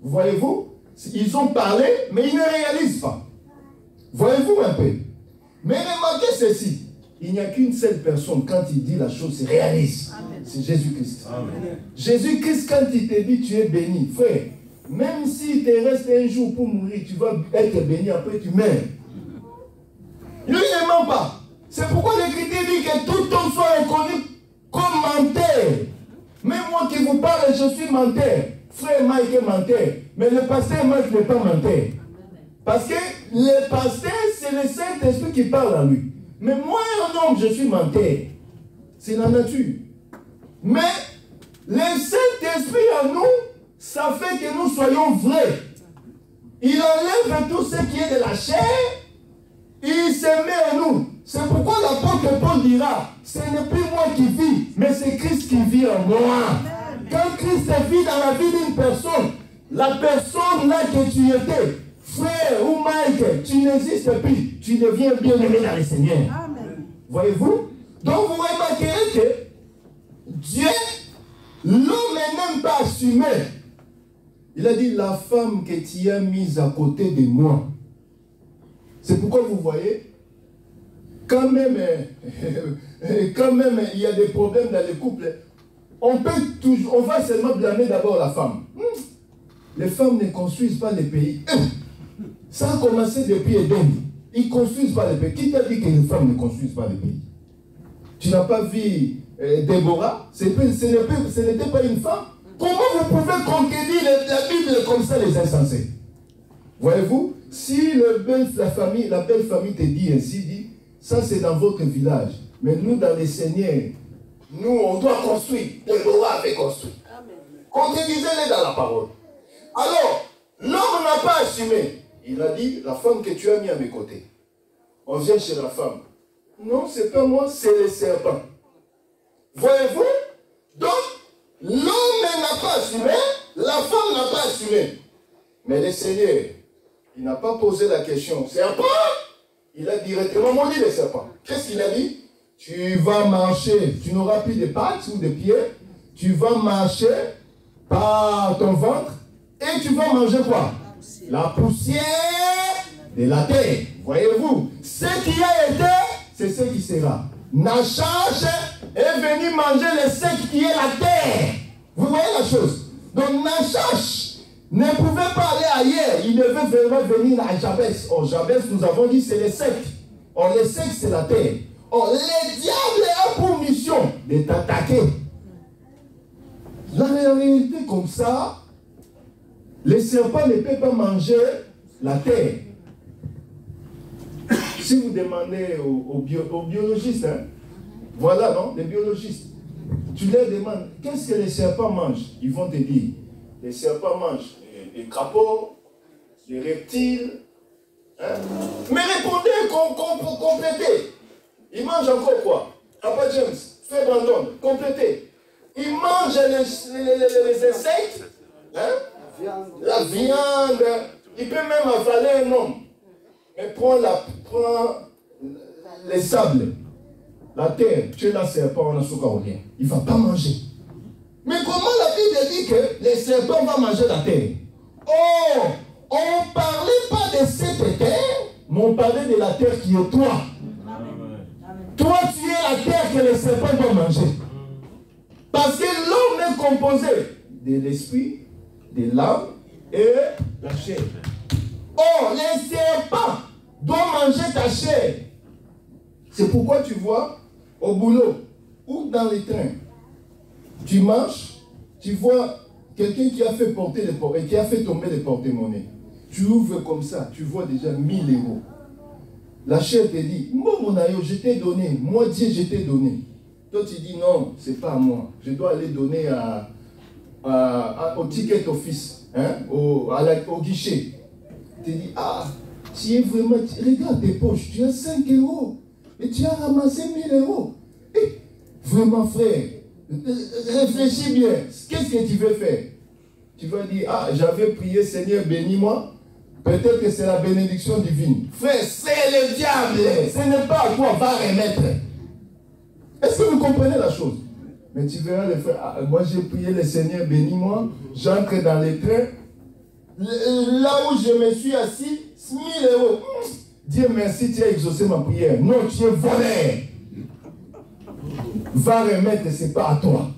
Voyez-vous, ils ont parlé, mais ils ne réalisent pas. Voyez-vous un peu. Mais remarquez ceci, il n'y a qu'une seule personne, quand il dit la chose, il réalise. C'est Jésus-Christ. Jésus-Christ, quand il te dit, tu es béni, frère, même s'il te reste un jour pour mourir, tu vas être béni, après tu meurs. Lui, il ne ment pas. C'est pourquoi l'Écriture dit que tout homme soit reconnu comme menteur. Même moi qui vous parle, je suis menteur. Frère Mike est menteur. Mais le pasteur Mike n'est pas menteur. Parce que le pasteur, c'est le Saint-Esprit qui parle à lui. Mais moi, un homme, je suis menteur. C'est la nature. Mais le Saint-Esprit en nous, ça fait que nous soyons vrais. Il enlève tout ce qui est de la chair. Il se met en nous. C'est pourquoi l'apôtre Paul dira, ce n'est plus moi qui vis, mais c'est Christ qui vit en moi. Quand Christ vit dans la vie d'une personne, la personne là que tu étais, frère ou Mike, tu n'existes plus. Tu deviens bien-aimé dans le Seigneur. Voyez-vous? Donc vous remarquerez que Dieu, l'homme n'est même pas assumé. Il a dit, la femme que tu as mise à côté de moi. C'est pourquoi vous voyez, quand même il y a des problèmes dans les couples, on va seulement blâmer d'abord la femme. Les femmes ne construisent pas les pays. Ça a commencé depuis Éden. Ils ne construisent pas les pays. Qui t'a dit que les femmes ne construisent pas les pays? Tu n'as pas vu Déborah? Ce n'était pas une femme. Comment vous pouvez conquérir la Bible comme ça, les insensés? Voyez-vous, si la belle famille te dit ainsi, dit, ça c'est dans votre village. Mais nous, dans les seigneurs, nous, on doit construire. Déborah avait construit. Concrétisez-les dans la parole. Alors, l'homme n'a pas assumé. Il a dit, la femme que tu as mis à mes côtés. On vient chez la femme. Non, c'est pas moi, c'est les serpents. Voyez-vous? Donc, l'homme n'a pas assumé, la femme n'a pas assumé. Mais le Seigneur, il n'a pas posé la question. Serpent? Il a directement maudit les serpents. Qu'est-ce qu'il a dit? Tu vas marcher, tu n'auras plus de pattes ou de pieds. Tu vas marcher par ton ventre et tu vas manger quoi? La poussière de la terre. Voyez-vous? Ce qui a été, c'est ce qui sera. Nachash est venu manger le sec qui est la terre. Vous voyez la chose? Donc Nachash ne pouvait pas aller ailleurs. Il devait vraiment venir à Jabès. Or Jabès, nous avons dit, c'est le sec. Or le sec, c'est la terre. Or le diable a pour mission de t'attaquer. La réalité comme ça, les serpents ne peuvent pas manger la terre. Si vous demandez aux biologistes, hein, voilà, non, les biologistes, tu leur demandes, qu'est-ce que les serpents mangent? Ils vont te dire, les serpents mangent des crapauds, des reptiles, Hein? Mais répondez, complétez. Il mange encore quoi? Papa James, Frère Brandon, complétez. Il mange les insectes, hein? La viande. Il peut même avaler un homme. Mais prends les sables, la terre, tu es là, serpent, on a soukaoulien. Il ne va pas manger. Mais comment la Bible dit que les serpents vont manger la terre? Oh, on ne parlait pas de cette terre, mais on parlait de la terre qui est toi. Toi, tu es la terre que les serpents vont manger. Parce que l'homme est composé de l'esprit, de l'âme et la chair. Oh, les serpents doivent manger ta chair. C'est pourquoi tu vois, au boulot ou dans les trains, tu marches, tu vois quelqu'un qui a fait porter et qui a fait tomber les porte-monnaies. Tu ouvres comme ça, tu vois déjà 1000 €. La chair te dit, moi mon aïe, je t'ai donné, moi Dieu, je t'ai donné. Toi tu dis non, c'est pas à moi. Je dois aller donner au ticket office, hein, au guichet. Tu dis, ah, tu es vraiment, regarde tes poches, tu as 5 € et tu as ramassé 1000 €. Eh, vraiment frère, réfléchis bien, qu'est-ce que tu veux faire? Tu vas dire, ah, j'avais prié, Seigneur, bénis-moi. Peut-être que c'est la bénédiction divine. Frère, c'est le diable. Ce n'est pas à toi, va remettre. Est-ce que vous comprenez la chose? Mais tu verras les frères, ah, moi j'ai prié le Seigneur, bénis-moi. J'entre dans les trains. Là où je me suis assis, 1000 €. Dieu merci, tu as exaucé ma prière. Non, tu es volé. Va remettre, ce n'est pas à toi.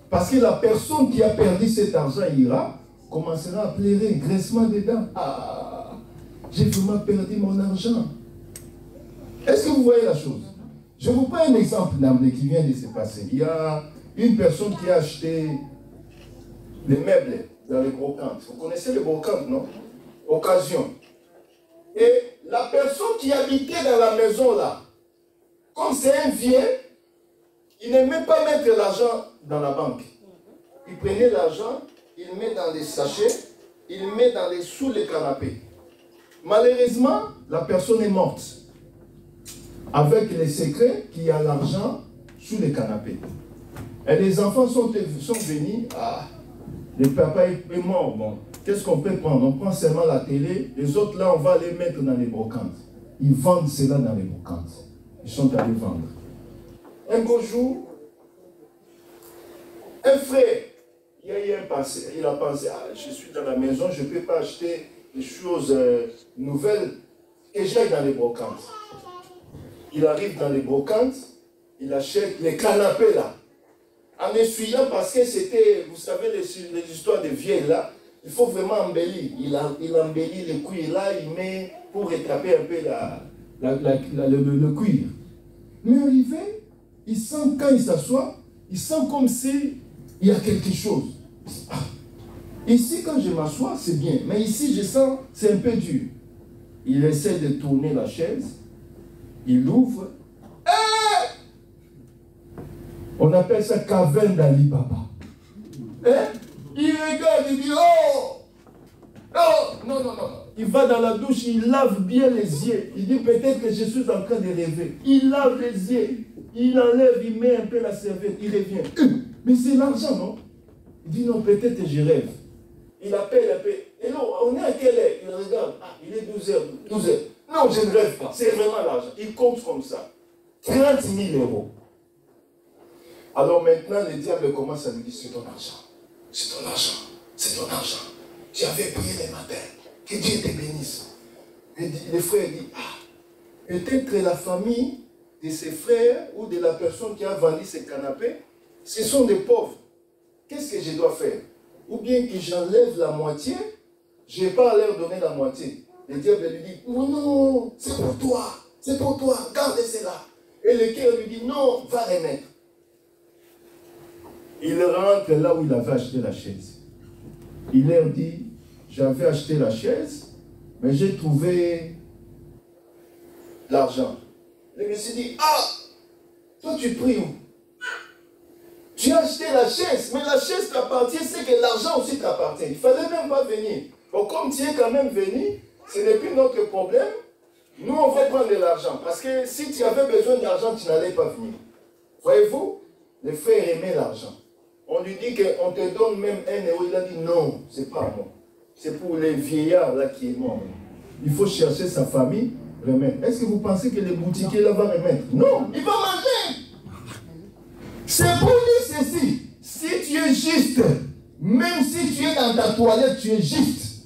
Parce que la personne qui a perdu cet argent ira, commencera à pleurer, graissement dedans. Ah, j'ai vraiment perdu mon argent. Est-ce que vous voyez la chose? Je vous prends un exemple qui vient de se passer. Il y a une personne qui a acheté des meubles dans les brocantes. Vous connaissez les brocantes, non? Occasion. Et la personne qui habitait dans la maison là, comme c'est un vieux, il n'aimait pas mettre l'argent dans la banque. Il prenait l'argent, il met dans les sachets, il met sous le canapé. Malheureusement, la personne est morte. Avec les secrets qu'il y a l'argent sous le canapé. Et les enfants sont venus, ah, le papa est mort, bon. Qu'est-ce qu'on peut prendre? On prend seulement la télé, les autres là, on va les mettre dans les brocantes. Ils vendent cela dans les brocantes. Ils sont allés vendre. Un beau jour, un frère, il a pensé, ah, je suis dans la maison, je ne peux pas acheter des choses nouvelles, et j'aille dans les brocantes. Il arrive dans les brocantes, il achète les canapés là, en essuyant parce que c'était, vous savez, les histoires de vieilles là, il faut vraiment embellir. Il embellit le cuir là, il met pour rattraper un peu le cuir. Mais arrivé, il sent, quand il s'assoit, il sent comme si il y a quelque chose. Ah, ici, quand je m'assois, c'est bien. Mais ici, je sens, c'est un peu dur. Il essaie de tourner la chaise. Il ouvre. On appelle ça caverne d'Ali Baba. Il regarde, il dit, oh! Oh! Non, non, non. Il va dans la douche, il lave bien les yeux. Il dit, peut-être que je suis en train de rêver. Il lave les yeux. Il enlève, il met un peu la serviette. Il revient. Mais c'est l'argent, non? Il dit, non, peut-être que je rêve. Il appelle un peu. Et là, on est à quelle heure? Il regarde. Ah, il est 12 h. 12 h. Non, je ne rêve pas. C'est vraiment l'argent. Il compte comme ça. 30 000 €. Alors maintenant, le diable commence à lui dire, c'est ton argent. C'est ton argent. C'est ton argent. J'avais prié le matin. Que Dieu te bénisse. Et le frère dit, ah, peut-être la famille de ses frères ou de la personne qui a vendu ses canapés, ce sont des pauvres. Qu'est-ce que je dois faire? Ou bien que j'enlève la moitié, je n'ai pas à leur donner la moitié. Le diable lui dit, non, non, c'est pour toi, garde cela. Et le cœur lui dit, non, va remettre. Il rentre là où il avait acheté la chaise. Il leur dit, j'avais acheté la chaise, mais j'ai trouvé l'argent. Le monsieur dit, ah, toi tu pries où? Tu as acheté la chaise, mais la chaise t'appartient, c'est que l'argent aussi t'appartient. Il ne fallait même pas venir. Bon, comme tu es quand même venu, ce n'est plus notre problème. Nous, on va prendre de l'argent. Parce que si tu avais besoin d'argent, tu n'allais pas venir. Voyez-vous, le frère aimait l'argent. On lui dit qu'on te donne même 1 euro. Il a dit non, c'est pas moi. C'est pour les vieillards là qui est mort. Il faut chercher sa famille, remettre. Est-ce que vous pensez que le boutiquier là va remettre? Non, il va manger. C'est pour dire ceci. Si tu es juste, même si tu es dans ta toilette, tu es juste.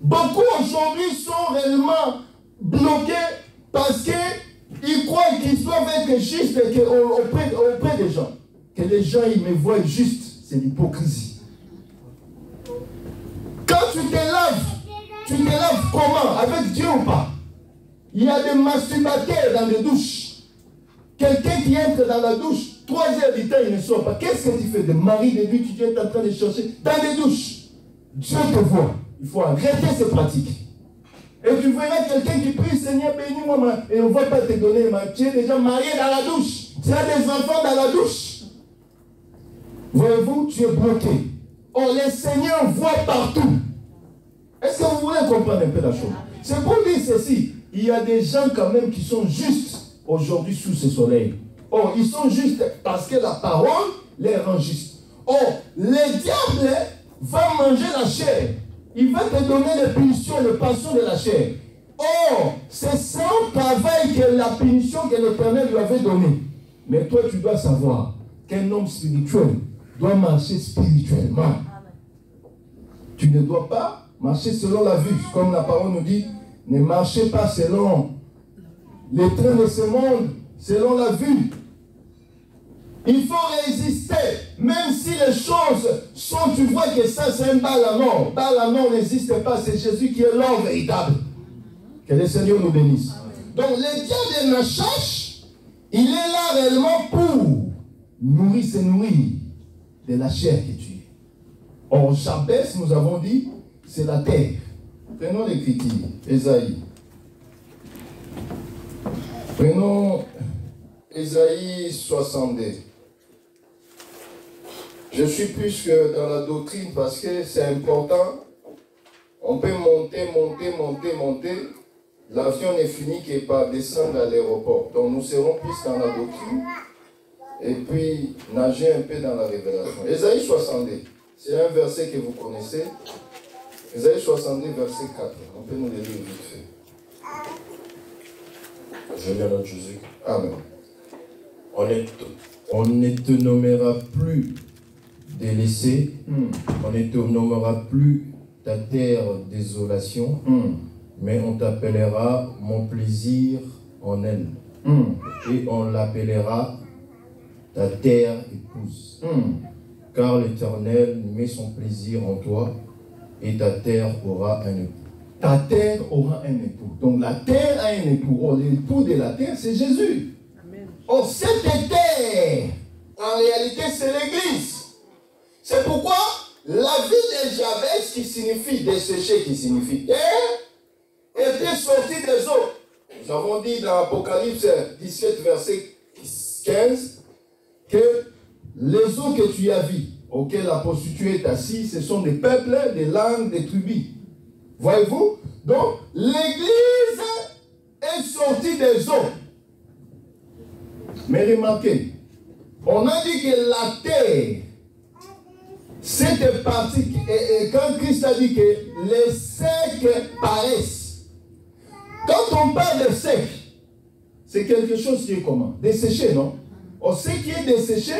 Beaucoup aujourd'hui sont réellement bloqués parce qu'ils croient qu'ils doivent être justes auprès des gens. Que les gens ils me voient juste, c'est l'hypocrisie. Quand tu te laves comment? Avec Dieu ou pas? Il y a des masturbateurs dans les douches. Quelqu'un qui entre dans la douche, 3 heures du temps, il ne sort pas. Qu'est-ce que tu fais? De mari de lui, tu es en train de chercher dans les douches. Dieu te voit. Il faut arrêter ces pratiques. Et tu verras quelqu'un qui prie, Seigneur, bénis-moi, et on ne va pas te donner, tu es déjà marié dans la douche. Tu as des enfants dans la douche. Voyez-vous, tu es bloqué. Oh, le Seigneur voit partout. Est-ce que vous voulez comprendre un peu la chose? C'est pour dire ceci. Il y a des gens quand même qui sont justes aujourd'hui sous ce soleil. Oh, ils sont justes parce que la parole les rend justes. Oh, le diable va manger la chair. Il va te donner les punitions, les passions de la chair. Oh, c'est son travail que la punition que l'Éternel lui avait donnée. Mais toi, tu dois savoir qu'un homme spirituel doit marcher spirituellement. Tu ne dois pas marcher selon la vue. Comme la parole nous dit, ne marchez pas selon les trains de ce monde, selon la vue. Il faut résister, même si les choses sont, tu vois que ça c'est un bal à mort. Bal à mort n'existe pas, c'est Jésus qui est l'homme véritable. Que le Seigneur nous bénisse. Donc le diable de Nachash, il est là réellement pour se nourrir de la chair que tu es. Or, Jabès, nous avons dit, c'est la terre. Prenons l'écriture, Ésaïe. Prenons Ésaïe 62. Je suis plus que dans la doctrine parce que c'est important. On peut monter. L'avion n'est fini que par descendre à l'aéroport. Donc nous serons plus dans la doctrine et puis nager un peu dans la révélation. Ésaïe 62, c'est un verset que vous connaissez. Ésaïe 62, verset 4. On peut nous le lire vite fait. Je viens de Jésus. Amen. On ne te nommera plus délaissé, on ne te nommera plus ta terre désolation, mais on t'appellera mon plaisir en elle. Et on l'appellera ta terre épouse. Car l'Éternel met son plaisir en toi et ta terre aura un époux. Ta terre aura un époux. Donc la terre a un époux. Oh, l'époux de la terre, c'est Jésus. Amen. Oh, cette terre, en réalité, c'est l'Église. C'est pourquoi la vie de Jabès, qui signifie dessécher, qui signifie terre, était sortie des eaux. Nous avons dit dans Apocalypse 17, verset 15, que les eaux que tu as vues, auxquelles la prostituée est assise, ce sont des peuples, des langues, des tribus. Voyez-vous? Donc, l'Église est sortie des eaux. Mais remarquez, on a dit que la terre, cette partie, et quand Christ a dit que les secs paraissent. Quand on parle de sec, c'est quelque chose qui est comment? Desséché, non? Or, ce qui est desséché,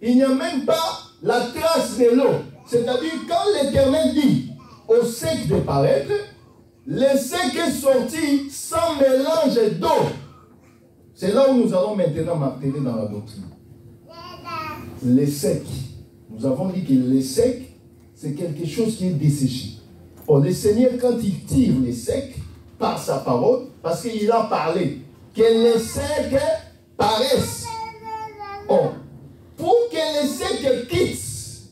il n'y a même pas la trace de l'eau. C'est-à-dire, quand l'Éternel dit au sec de paraître, le sec est sorti sans mélange d'eau. C'est là où nous allons maintenant marteler dans la doctrine. Les secs. Nous avons dit que les secs, c'est quelque chose qui est desséché. Or, le Seigneur, quand il tire les secs par sa parole, parce qu'il a parlé, que les secs paraissent. Or, pour que les secs quittent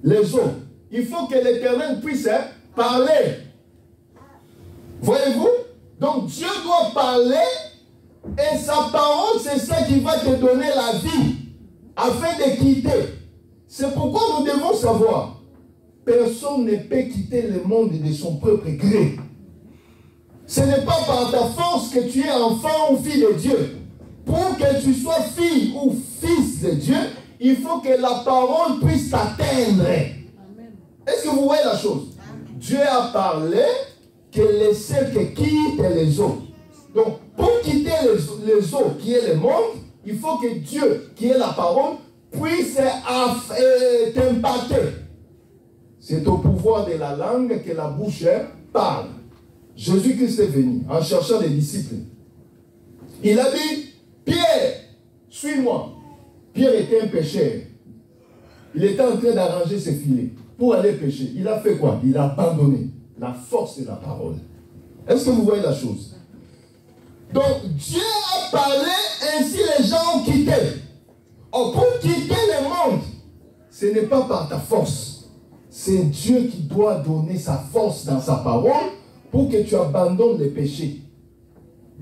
les eaux, il faut que l'Éternel puisse parler. Voyez-vous? Donc Dieu doit parler et sa parole, c'est ça qui va te donner la vie afin de quitter. C'est pourquoi nous devons savoir, personne ne peut quitter le monde de son propre gré. Ce n'est pas par ta force que tu es enfant ou fille de Dieu. Pour que tu sois fille ou fils de Dieu, il faut que la parole puisse t'atteindre. Est-ce que vous voyez la chose? Dieu a parlé que les seuls qui quittent les eaux. Donc, pour quitter les eaux qui est le monde, il faut que Dieu, qui est la parole, puisse t'impacter. C'est au pouvoir de la langue que la bouche parle. Jésus-Christ est venu en cherchant les disciples. Il a dit, Pierre, suis-moi. Pierre était un pêcheur. Il était en train d'arranger ses filets pour aller pêcher. Il a fait quoi? Il a abandonné la force de la parole. Est-ce que vous voyez la chose? Donc, Dieu a parlé, ainsi les gens ont quitté. Or, pour quitter le monde, ce n'est pas par ta force. C'est Dieu qui doit donner sa force dans sa parole pour que tu abandonnes les péchés.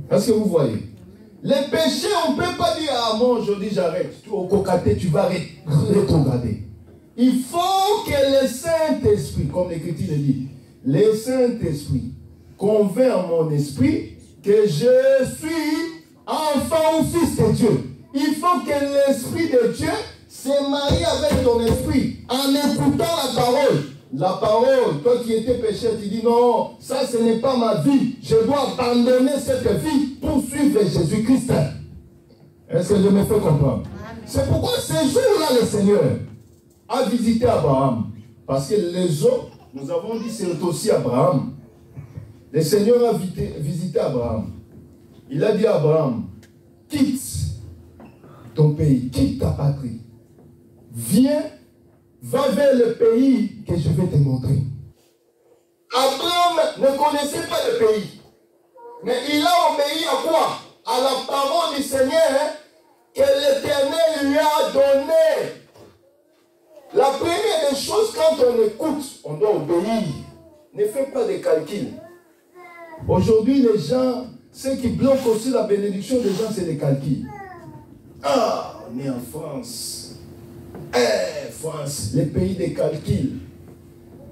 Est-ce que vous voyez? Les péchés, on ne peut pas dire, ah moi aujourd'hui j'arrête. Au cocaté, tu vas rétrograder. Il faut que le Saint-Esprit, comme l'Écriture le dit, le Saint-Esprit convainc mon esprit que je suis enfant ou fils de Dieu. Il faut que l'Esprit de Dieu se marie avec ton esprit en écoutant la parole. La parole, toi qui étais pécheur, tu dis non, ça ce n'est pas ma vie. Je dois abandonner cette vie pour suivre Jésus-Christ. Est-ce que je me fais comprendre? C'est pourquoi ce jour-là, le Seigneur a visité Abraham. Parce que les autres, nous avons dit, c'est aussi Abraham. Le Seigneur a visité Abraham. Il a dit à Abraham, quitte ton pays, quitte ta patrie. Viens, va vers le pays que je vais te montrer. Abraham ne connaissait pas le pays. Mais il a obéi à quoi? À la parole du Seigneur que l'Éternel lui a donnée. La première des choses, quand on écoute, on doit obéir. Ne fais pas de calculs. Aujourd'hui, les gens, ce qui bloque aussi la bénédiction des gens, c'est les calculs. Ah, on est en France. France, le pays des calculs.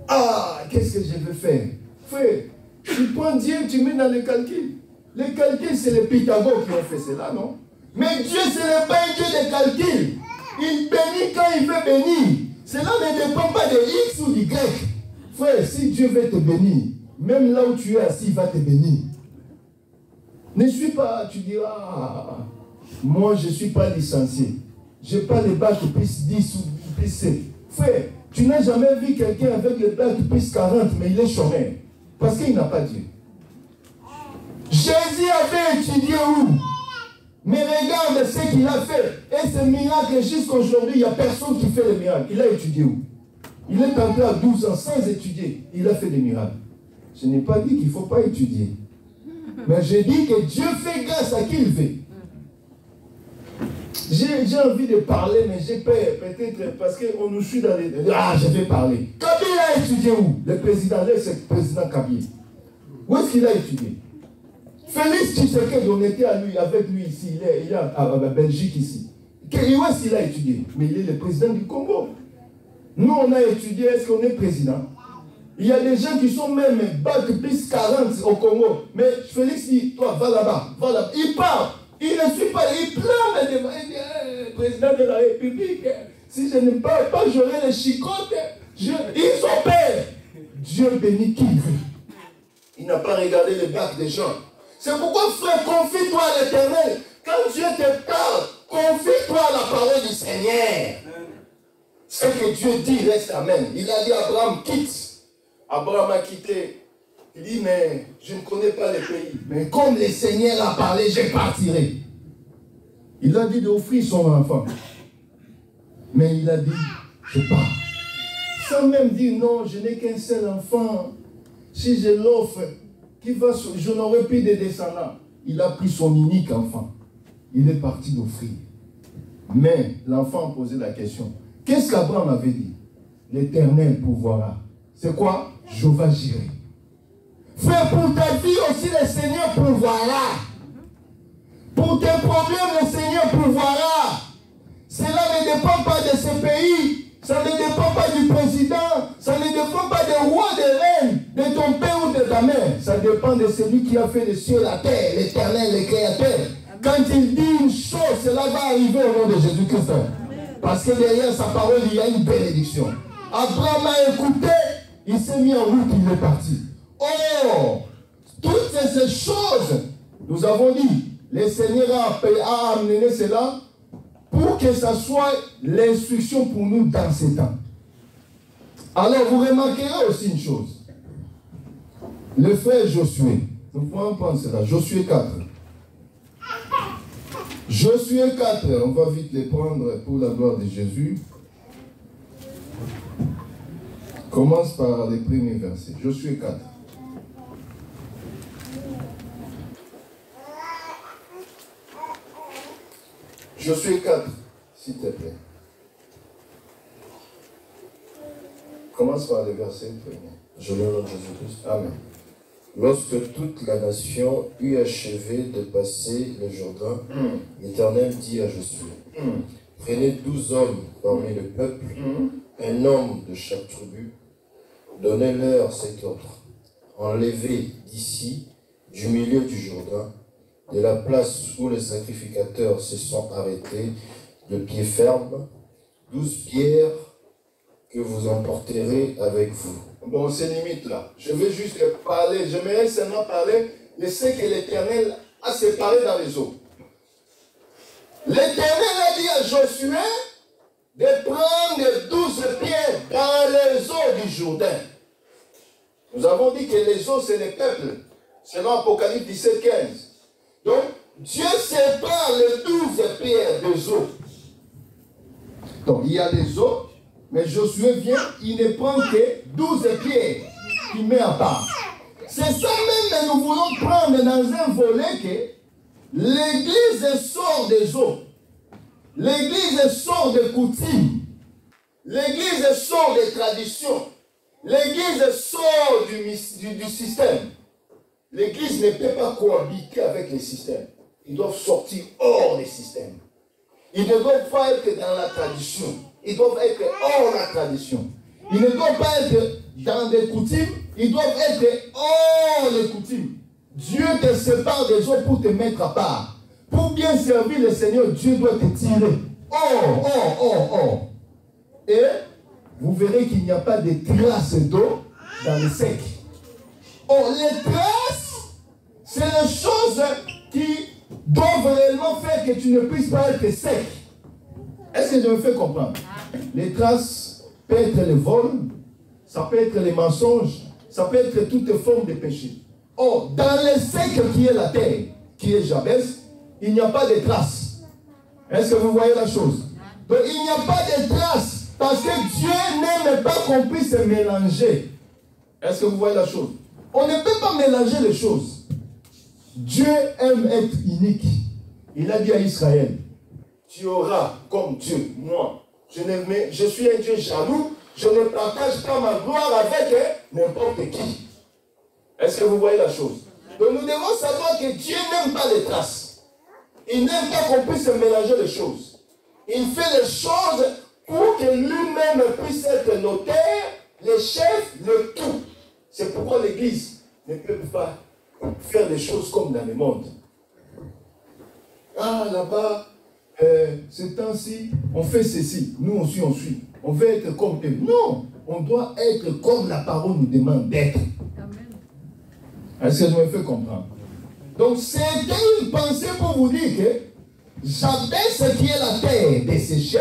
Ah, qu'est-ce que je veux faire? Frère, tu prends Dieu, tu mets dans les calculs. Les calculs, c'est les Pythagore qui ont fait cela, non? Mais Dieu, ce n'est pas un Dieu de calculs. Il bénit quand il veut bénir. Cela ne dépend pas de X ou d'Y. Frère, si Dieu veut te bénir, même là où tu es assis, il va te bénir. Ne suis pas, tu diras, moi je ne suis pas licencié. Je n'ai pas le bac plus 10 ou plus 7. Frère, tu n'as jamais vu quelqu'un avec le bac plus 40, mais il est chômeur. Parce qu'il n'a pas Dieu. Jésus avait étudié où? Mais regarde ce qu'il a fait. Et ce miracle, jusqu'à aujourd'hui, il n'y a personne qui fait le miracle. Il a étudié où? Il est entré à 12 ans sans étudier. Il a fait des miracles. Je n'ai pas dit qu'il ne faut pas étudier. Mais j'ai dit que Dieu fait grâce à qui il veut. J'ai envie de parler, mais j'ai peur, peut-être parce qu'on nous suit dans les... Ah, je vais parler. Kabila a étudié où? Le président, c'est le président Kabila. Où est-ce qu'il a étudié? Félix Tshisekedi, on était avec lui ici, il est à Belgique ici. Où est-ce qu'il a étudié? Mais il est le président du Congo. Nous, on a étudié, est-ce qu'on est président? Il y a des gens qui sont même bac plus 40 au Congo. Mais Félix dit, toi, va là-bas, va là-bas. Il part. Il ne suit pas, il pleure le président de la République. Si je ne parle pas, j'aurai les chicottes. Ils ont peur. Dieu bénit qui il veut. Il n'a pas regardé le bac des gens. C'est pourquoi, frère, confie-toi à l'Éternel. Quand Dieu te parle, confie-toi à la parole du Seigneur. Ce que Dieu dit reste amen. Il a dit à Abraham, quitte. Abraham a quitté. Il dit, mais je ne connais pas le pays. Mais comme le Seigneur a parlé, je partirai. Il a dit d'offrir son enfant. Mais il a dit, je pars. Sans même dire, non, je n'ai qu'un seul enfant. Si je l'offre, je n'aurai plus de descendants. Il a pris son unique enfant. Il est parti d'offrir. Mais l'enfant a posé la question. Qu'est-ce qu'Abraham avait dit? L'Éternel pourvoira. C'est quoi? Jéhovah Jireh. Frère, pour ta vie aussi, le Seigneur pourvoira. Pour tes problèmes, le Seigneur pourvoira. Cela ne dépend pas de ce pays. Ça ne dépend pas du président. Ça ne dépend pas des rois, des reines. de ton père ou de ta mère. Ça dépend de celui qui a fait les cieux et la terre, l'Éternel, le Créateur. Quand il dit une chose, cela va arriver au nom de Jésus-Christ. Parce que derrière sa parole, il y a une bénédiction. Abraham a écouté, il s'est mis en route, il est parti. Or, toutes ces choses, nous avons dit, le Seigneur a amené cela pour que ça soit l'instruction pour nous dans ces temps. Alors, vous remarquerez aussi une chose. Le frère Josué, nous pouvons prendre cela, Josué 4. Josué 4, on va vite les prendre pour la gloire de Jésus. Commence par les premiers versets. Josué 4. Josué 4, s'il te plaît. Commence par les versets premiers. Je le nom de Jésus-Christ. Amen. Lorsque toute la nation eut achevé de passer le Jourdain, l'Éternel dit à Josué, prenez 12 hommes parmi le peuple, un homme de chaque tribu, donnez-leur cet ordre. Enlevez d'ici, du milieu du Jourdain, de la place où les sacrificateurs se sont arrêtés, de pied ferme, 12 pierres que vous emporterez avec vous. Bon, c'est limite là. Je vais juste parler, j'aimerais seulement parler de ce que l'Éternel a séparé dans les eaux. L'Éternel a dit à Josué de prendre 12 pierres dans les eaux du Jourdain. Nous avons dit que les eaux, c'est le peuple, selon Apocalypse 17, 15. Donc, Dieu sépare les 12 pierres des eaux. Donc, il y a des eaux, mais Josué vient, il ne prend que 12 pierres qu'il met à part. C'est ça même que nous voulons prendre dans un volet que l'Église sort des eaux. L'Église sort des coutumes. L'Église sort des traditions. L'Église sort du système. L'Église ne peut pas cohabiter avec les systèmes. Ils doivent sortir hors des systèmes. Ils ne doivent pas être dans la tradition. Ils doivent être hors la tradition. Ils ne doivent pas être dans des coutumes. Ils doivent être hors les coutumes. Dieu te sépare des autres pour te mettre à part. Pour bien servir le Seigneur, Dieu doit te tirer. Hors. Et vous verrez qu'il n'y a pas de traces d'eau dans le sec. Or, les traces, c'est les choses qui doivent réellement faire que tu ne puisses pas être sec. Est-ce que je me fais comprendre? Les traces peuvent être le vol, ça peut être les mensonges, ça peut être toutes formes de péché. Or, dans le sec qui est la terre, qui est Jabès, il n'y a pas de traces. Est-ce que vous voyez la chose? Donc, il n'y a pas de traces, parce que Dieu n'aime pas qu'on puisse se mélanger. Est-ce que vous voyez la chose? On ne peut pas mélanger les choses. Dieu aime être unique. Il a dit à Israël, tu auras comme Dieu, moi. Je suis un Dieu jaloux, je ne partage pas ma gloire avec n'importe qui. Est-ce que vous voyez la chose? Donc nous devons savoir que Dieu n'aime pas les traces. Il n'aime pas qu'on puisse mélanger les choses. Il fait les choses pour que lui-même puisse être l'auteur, le chef, le tout. C'est pourquoi l'Église ne peut pas faire les choses comme dans le monde. Ah, là-bas, ce temps-ci, on fait ceci. Nous aussi, on suit. On veut être comme eux. Non, on doit être comme la parole nous demande d'être. Est-ce que je me fais comprendre? Donc, c'était une pensée pour vous dire que Jabès qui est la terre desséchée,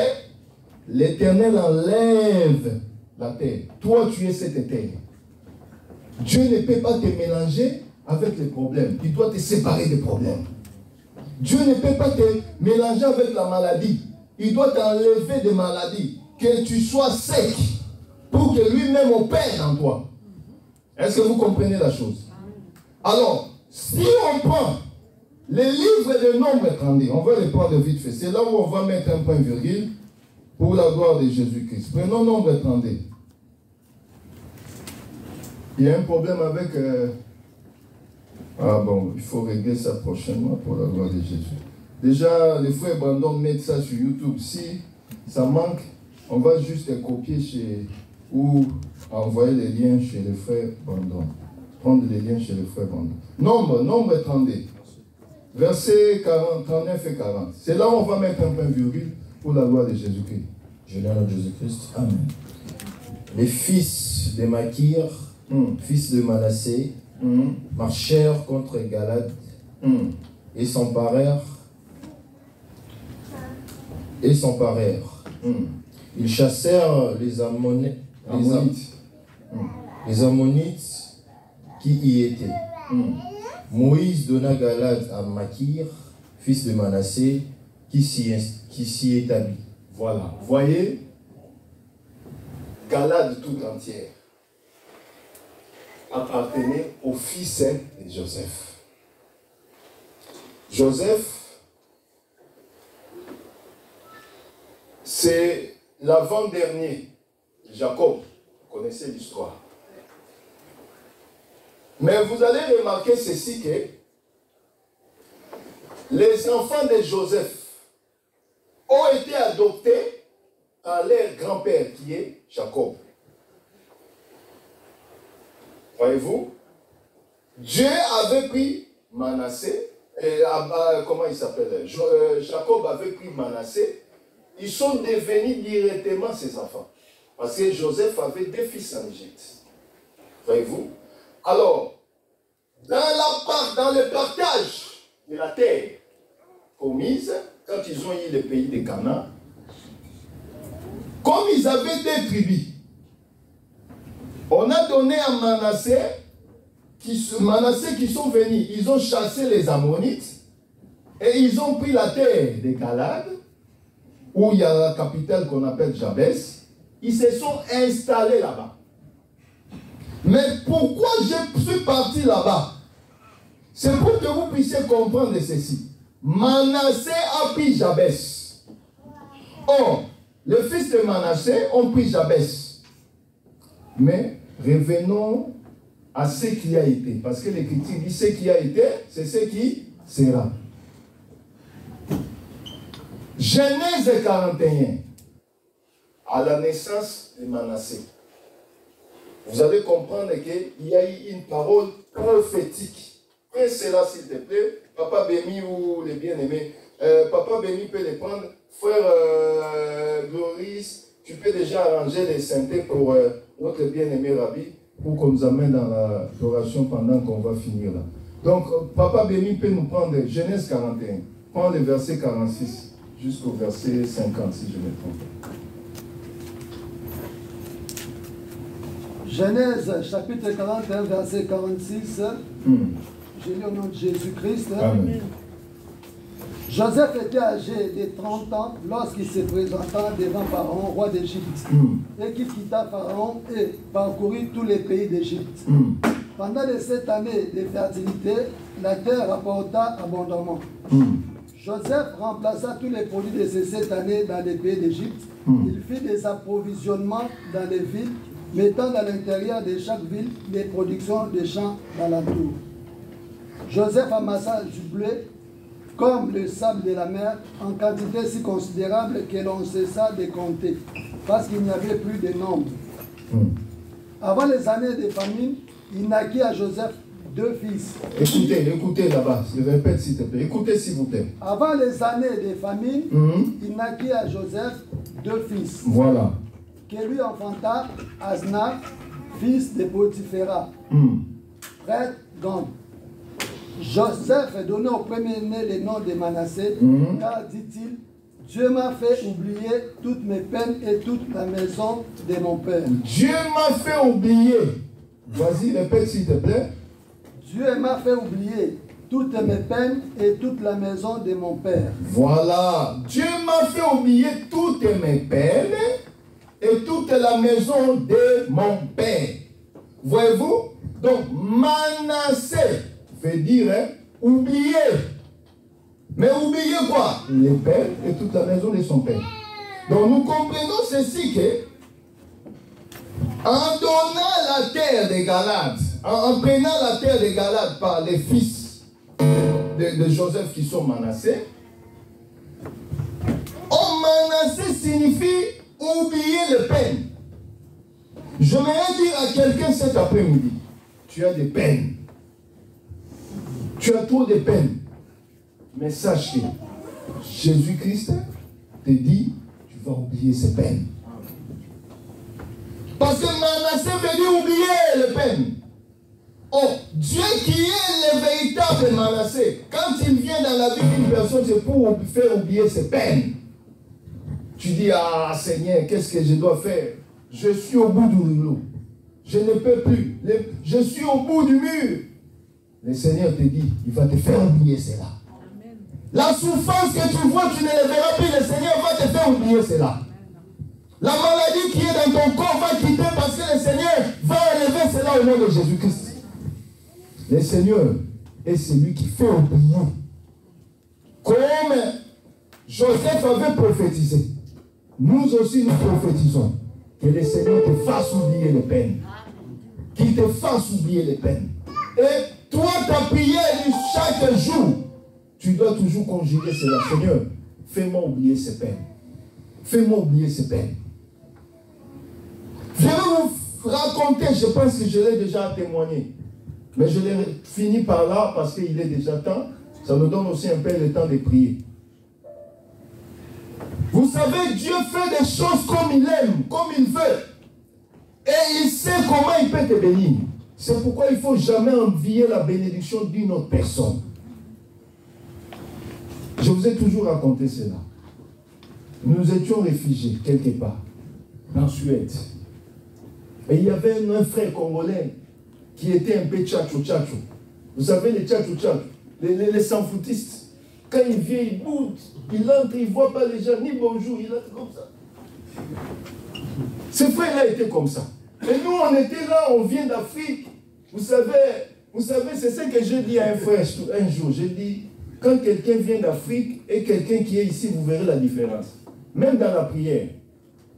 l'Éternel enlève la terre. Toi, tu es cette terre. Dieu ne peut pas te mélanger avec les problèmes. Il doit te séparer des problèmes. Dieu ne peut pas te mélanger avec la maladie. Il doit t'enlever des maladies. Que tu sois sec pour que lui-même opère en toi. Est-ce que vous comprenez la chose? Alors, si on prend les livres de Nombre 32, on va les prendre vite fait. C'est là où on va mettre un point virgule pour la gloire de Jésus-Christ. Prenons Nombre 32. Il y a un problème avec... Ah bon, il faut régler ça prochainement pour la gloire de Jésus. Déjà, les frères Brandon mettent ça sur YouTube. Si ça manque, on va juste copier chez ou envoyer les liens chez les frères Bandon. Prendre les liens chez les frères Bandon. Nombre 32. Versets 39 et 40. C'est là où on va mettre un point virgule pour la loi de Jésus-Christ. Je l'ai en Jésus-Christ. Amen. Les fils de Makir, fils de Manassé, marchèrent contre Galad et s'emparèrent. Ils chassèrent les Ammonites qui y étaient. Moïse donna Galad à Makir, fils de Manassé, qui s'y établit. Voilà. Voyez, Galad tout entière appartenait au fils de Joseph. Joseph, c'est l'avant-dernier de Jacob. Vous connaissez l'histoire. Mais vous allez remarquer ceci que les enfants de Joseph ont été adoptés par leur grand-père qui est Jacob. Voyez-vous? Dieu avait pris Manassé, comment il s'appelle? Jacob avait pris Manassé. Ils sont devenus directement ses enfants. Parce que Joseph avait deux fils en Égypte. Voyez-vous? Alors, dans le partage de la terre promise, quand ils ont eu le pays de Canaan, comme ils avaient des tribus, on a donné à Manassé qui sont venus, ils ont chassé les Ammonites et ils ont pris la terre de Galad, où il y a la capitale qu'on appelle Jabès. Ils se sont installés là-bas. Mais pourquoi je suis parti là-bas? C'est pour que vous puissiez comprendre ceci. Manassé a pris Jabès. Or, les fils de Manassé ont pris Jabès. Mais revenons à ce qui a été. Parce que l'Écriture dit ce qui a été, c'est ce qui sera. Genèse 41, à la naissance de Manassé. Vous allez comprendre qu'il y a eu une parole prophétique. Fais cela s'il te plaît. Papa Bémi ou les bien-aimés. Papa Bémi peut les prendre. Frère Gloris, tu peux déjà arranger les synthés pour notre bien-aimé Rabbi, pour qu'on nous amène dans l'adoration pendant qu'on va finir là. Donc, Papa Bémi peut nous prendre Genèse 41. Prends le verset 46 jusqu'au verset 50, si je me trompe. Genèse, chapitre 41, verset 46. Je lis au nom de Jésus-Christ. Amen. Joseph était âgé de 30 ans lorsqu'il se présenta devant Pharaon, roi d'Égypte, et qu'il quitta Pharaon et parcourut tous les pays d'Égypte. Pendant les 7 années de fertilité, la terre rapporta abondamment. Joseph remplaça tous les produits de ces 7 années dans les pays d'Égypte. Il fit des approvisionnements dans les villes, mettant à l'intérieur de chaque ville les productions des champs d'alentour. Joseph amassa du blé comme le sable de la mer, en quantité si considérable que l'on cessa de compter, parce qu'il n'y avait plus de nombre. Avant les années de famine, il naquit à Joseph 2 fils. Écoutez là-bas, je répète s'il te plaît. Écoutez s'il vous plaît. Avant les années de famine, il naquit à Joseph 2 fils. Voilà. Que lui enfanta Asna, fils de Potiphéra, prêtre Gond. Joseph donna au premier-né le nom de Manassé, car, dit-il, Dieu m'a fait oublier toutes mes peines et toute la maison de mon père. Dieu m'a fait oublier. Vas-y, répète s'il te plaît. Dieu m'a fait oublier toutes mes peines et toute la maison de mon père. Voilà. Dieu m'a fait oublier toutes mes peines et toute la maison de mon père. Voyez-vous? Donc, Manassé veut dire oublier. Mais oublier quoi? Les pères et toute la maison de son père. Donc, nous comprenons ceci que, en donnant la terre de Galad, en prenant la terre de Galad par les fils de Joseph qui sont Manassé, Manassé signifie oublier les peines. J'aimerais dire à quelqu'un cet après-midi, tu as des peines. Tu as trop de peines. Mais sache que Jésus-Christ te dit, tu vas oublier ces peines. Parce que Manassé veut dire oublier les peines. Oh, Dieu qui est le véritable Manassé, quand il vient dans la vie d'une personne, c'est pour faire oublier ses peines. Tu dis, ah Seigneur, qu'est-ce que je dois faire? Je suis au bout du rouleau. Je ne peux plus. Je suis au bout du mur. Le Seigneur te dit, il va te faire oublier cela. Amen. La souffrance que tu vois, tu ne le verras plus. Le Seigneur va te faire oublier cela. La maladie qui est dans ton corps va quitter parce que le Seigneur va enlever cela au nom de Jésus-Christ. Le Seigneur est celui qui fait oublier. Comme Joseph avait prophétisé, nous aussi nous prophétisons que le Seigneur te fasse oublier les peines. Qu'il te fasse oublier les peines. Et toi, ta prière chaque jour, tu dois toujours conjurer cela. Seigneur, fais-moi oublier ces peines. Fais-moi oublier ces peines. Je vais vous raconter, je pense que je l'ai déjà témoigné. Mais je l'ai fini par là parce qu'il est déjà temps. Ça nous donne aussi un peu le temps de prier. Vous savez, Dieu fait des choses comme il aime, comme il veut. Et il sait comment il peut te bénir. C'est pourquoi il ne faut jamais envier la bénédiction d'une autre personne. Je vous ai toujours raconté cela. Nous étions réfugiés quelque part, en Suède. Et il y avait un frère congolais qui était un peu tchatcho-tchatcho. Vous savez, les tchatcho-tchatcho, les sans-foutistes. Quand il vient, il boude, il entre, il ne voit pas les gens, ni bonjour, il entre comme ça. Ce frère-là était comme ça. Et nous, on était là, on vient d'Afrique. Vous savez, c'est ce que j'ai dit à un frère un jour. J'ai dit, quand quelqu'un vient d'Afrique et quelqu'un qui est ici, vous verrez la différence. Même dans la prière.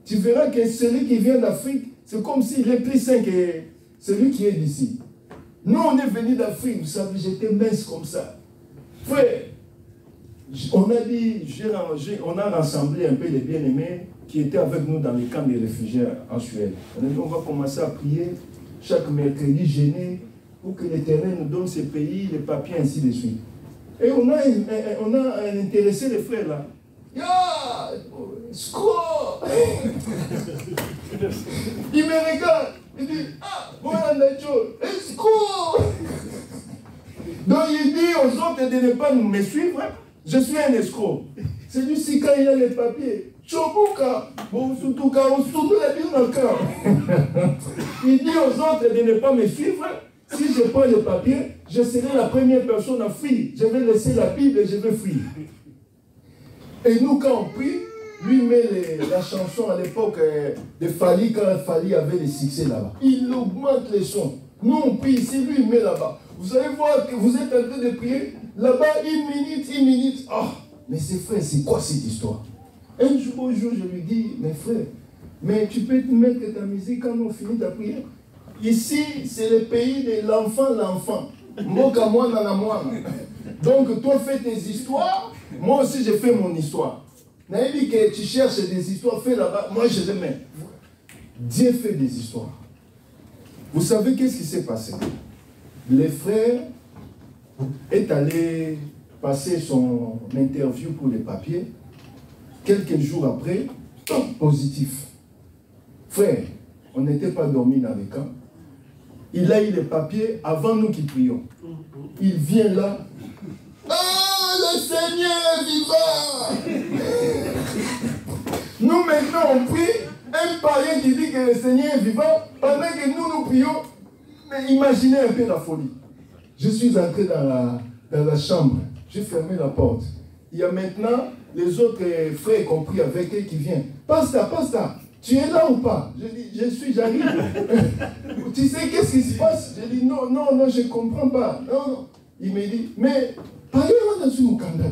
Tu verras que celui qui vient d'Afrique, c'est comme s'il est plus saint que celui qui est d'ici. Nous, on est venus d'Afrique, vous savez, j'étais mince comme ça. Frère, on a dit, on a rassemblé un peu les bien-aimés qui étaient avec nous dans les camps des réfugiés en Suède. On a dit, on va commencer à prier chaque mercredi gêné pour que l'Éternel nous donne ces pays, les papiers, ainsi de suite. Et on a intéressé les frères là. Ya, score. Il me regarde, il dit, ah, voilà Nacho, score. Donc il dit aux autres de ne pas me suivre, je suis un escroc. Celui-ci, quand il a les papiers, Chobuka, bon, surtout quand on soude la vie dans le camp. Il dit aux autres de ne pas me suivre. Si je prends les papiers, je serai la première personne à fuir. Je vais laisser la Bible et je vais fuir. Et nous, quand on prie, lui met la chanson à l'époque de Fali, quand Fali avait le succès là-bas. Il augmente les sons. Nous, on prie ici, lui, il met là-bas. Vous allez voir que vous êtes en train de prier. Là-bas, une minute. Oh, mais c'est frère, c'est quoi cette histoire? Un beau jour, je lui dis, mais frère, mais tu peux te mettre ta musique quand on finit ta prière. Ici, c'est le pays de l'enfant. Moka moi, nana moi. Donc, toi, fais tes histoires. Moi aussi, je fais mon histoire. Naïbi, que tu cherches des histoires, fais là-bas. Moi, je les mets. Dieu fait des histoires. Vous savez qu'est-ce qui s'est passé? Le frère est allé passer son interview pour les papiers. Quelques jours après, positif. Frère, on n'était pas dormi dans les camps. Il a eu les papiers avant nous qui prions. Il vient là. Ah, le Seigneur est vivant! Nous maintenant on prie, un païen qui dit que le Seigneur est vivant, pendant que nous prions, mais imaginez un peu la folie. Je suis entré dans la chambre, j'ai fermé la porte. Il y a maintenant les autres frères compris avec eux qui viennent. Pasteur, tu es là ou pas? Je dis, j'arrive. Tu sais qu'est-ce qui se passe? Je dis, non, je ne comprends pas. Non. Il me dit, mais païen, on a su mon candidat.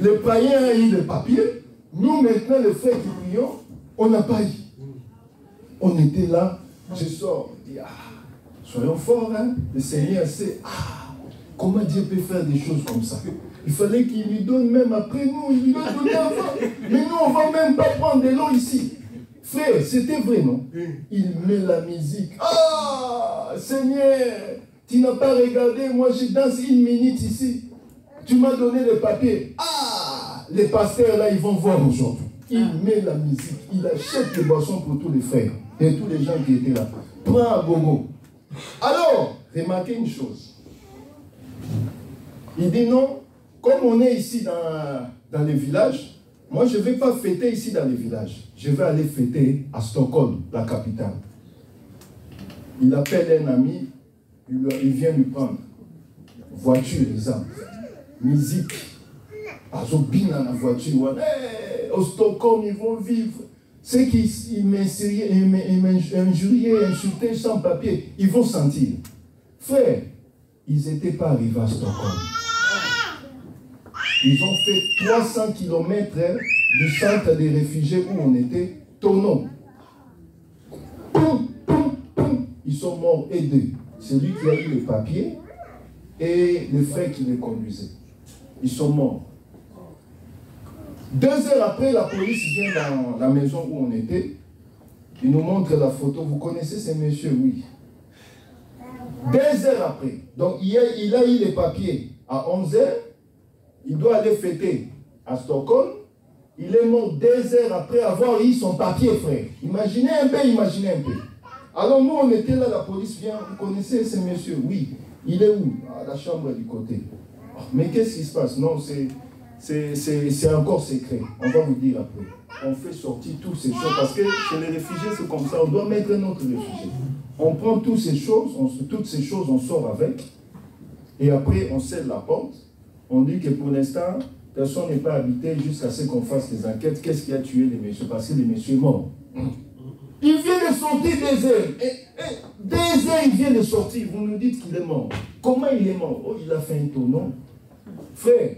Le païen a eu le papier. Nous, maintenant, les frères qui prions, on n'a pas eu. On était là, je sors, je dis, soyons forts, hein. Le Seigneur sait, comment Dieu peut faire des choses comme ça. Il fallait qu'il lui donne même après nous, il lui a donné avant. Mais nous, on ne va même pas prendre de l'eau ici. Frère, c'était vrai, non? Il met la musique. Ah, Seigneur, tu n'as pas regardé, moi je danse 1 minute ici. Tu m'as donné les papiers. Ah, les pasteurs là, ils vont voir aujourd'hui. Il met la musique, il achète les boissons pour tous les frères et tous les gens qui étaient là. Prends un gogo. Alors, remarquez une chose. Il dit non, comme on est ici dans les villages, moi je ne vais pas fêter ici dans les villages. Je vais aller fêter à Stockholm, la capitale. Il appelle un ami, il vient lui prendre. Voiture, exemple. Musique. Azobine dans la voiture. Hey, au Stockholm, ils vont vivre. Ceux qui m'injuriaient, insultaient sans papier, ils vont sentir. Frère, ils n'étaient pas arrivés à Stockholm. Ils ont fait 300 km du centre des réfugiés où on était, Tonon. Ils sont morts aidés. C'est lui qui a eu les papiers et le frère qui les conduisait. Ils sont morts. 2 heures après, la police vient dans la maison où on était. Il nous montre la photo. Vous connaissez ces messieurs? Oui. 2 heures après. Donc, il a eu les papiers à 11 heures. Il doit aller fêter à Stockholm. Il est mort 2 heures après avoir eu son papier, frère. Imaginez un peu, imaginez un peu. Alors nous, on était là, la police vient. Vous connaissez ces messieurs? Oui. Il est où? À la chambre du côté. Mais qu'est-ce qui se passe? Non, c'est encore secret. On va vous dire après. On fait sortir toutes ces choses. Parce que chez les réfugiés, c'est comme ça. On doit mettre notre réfugié. On prend toutes ces choses, on sort avec. Et après, on scelle la porte. On dit que pour l'instant, personne n'est pas habité jusqu'à ce qu'on fasse des enquêtes. Qu'est-ce qui a tué les messieurs? Parce que les messieurs sont morts. Il vient de sortir 2 heures. 2 heures, il vient de sortir. Vous nous dites qu'il est mort. Comment il est mort? Oh, il a fait un tonneau. Frère,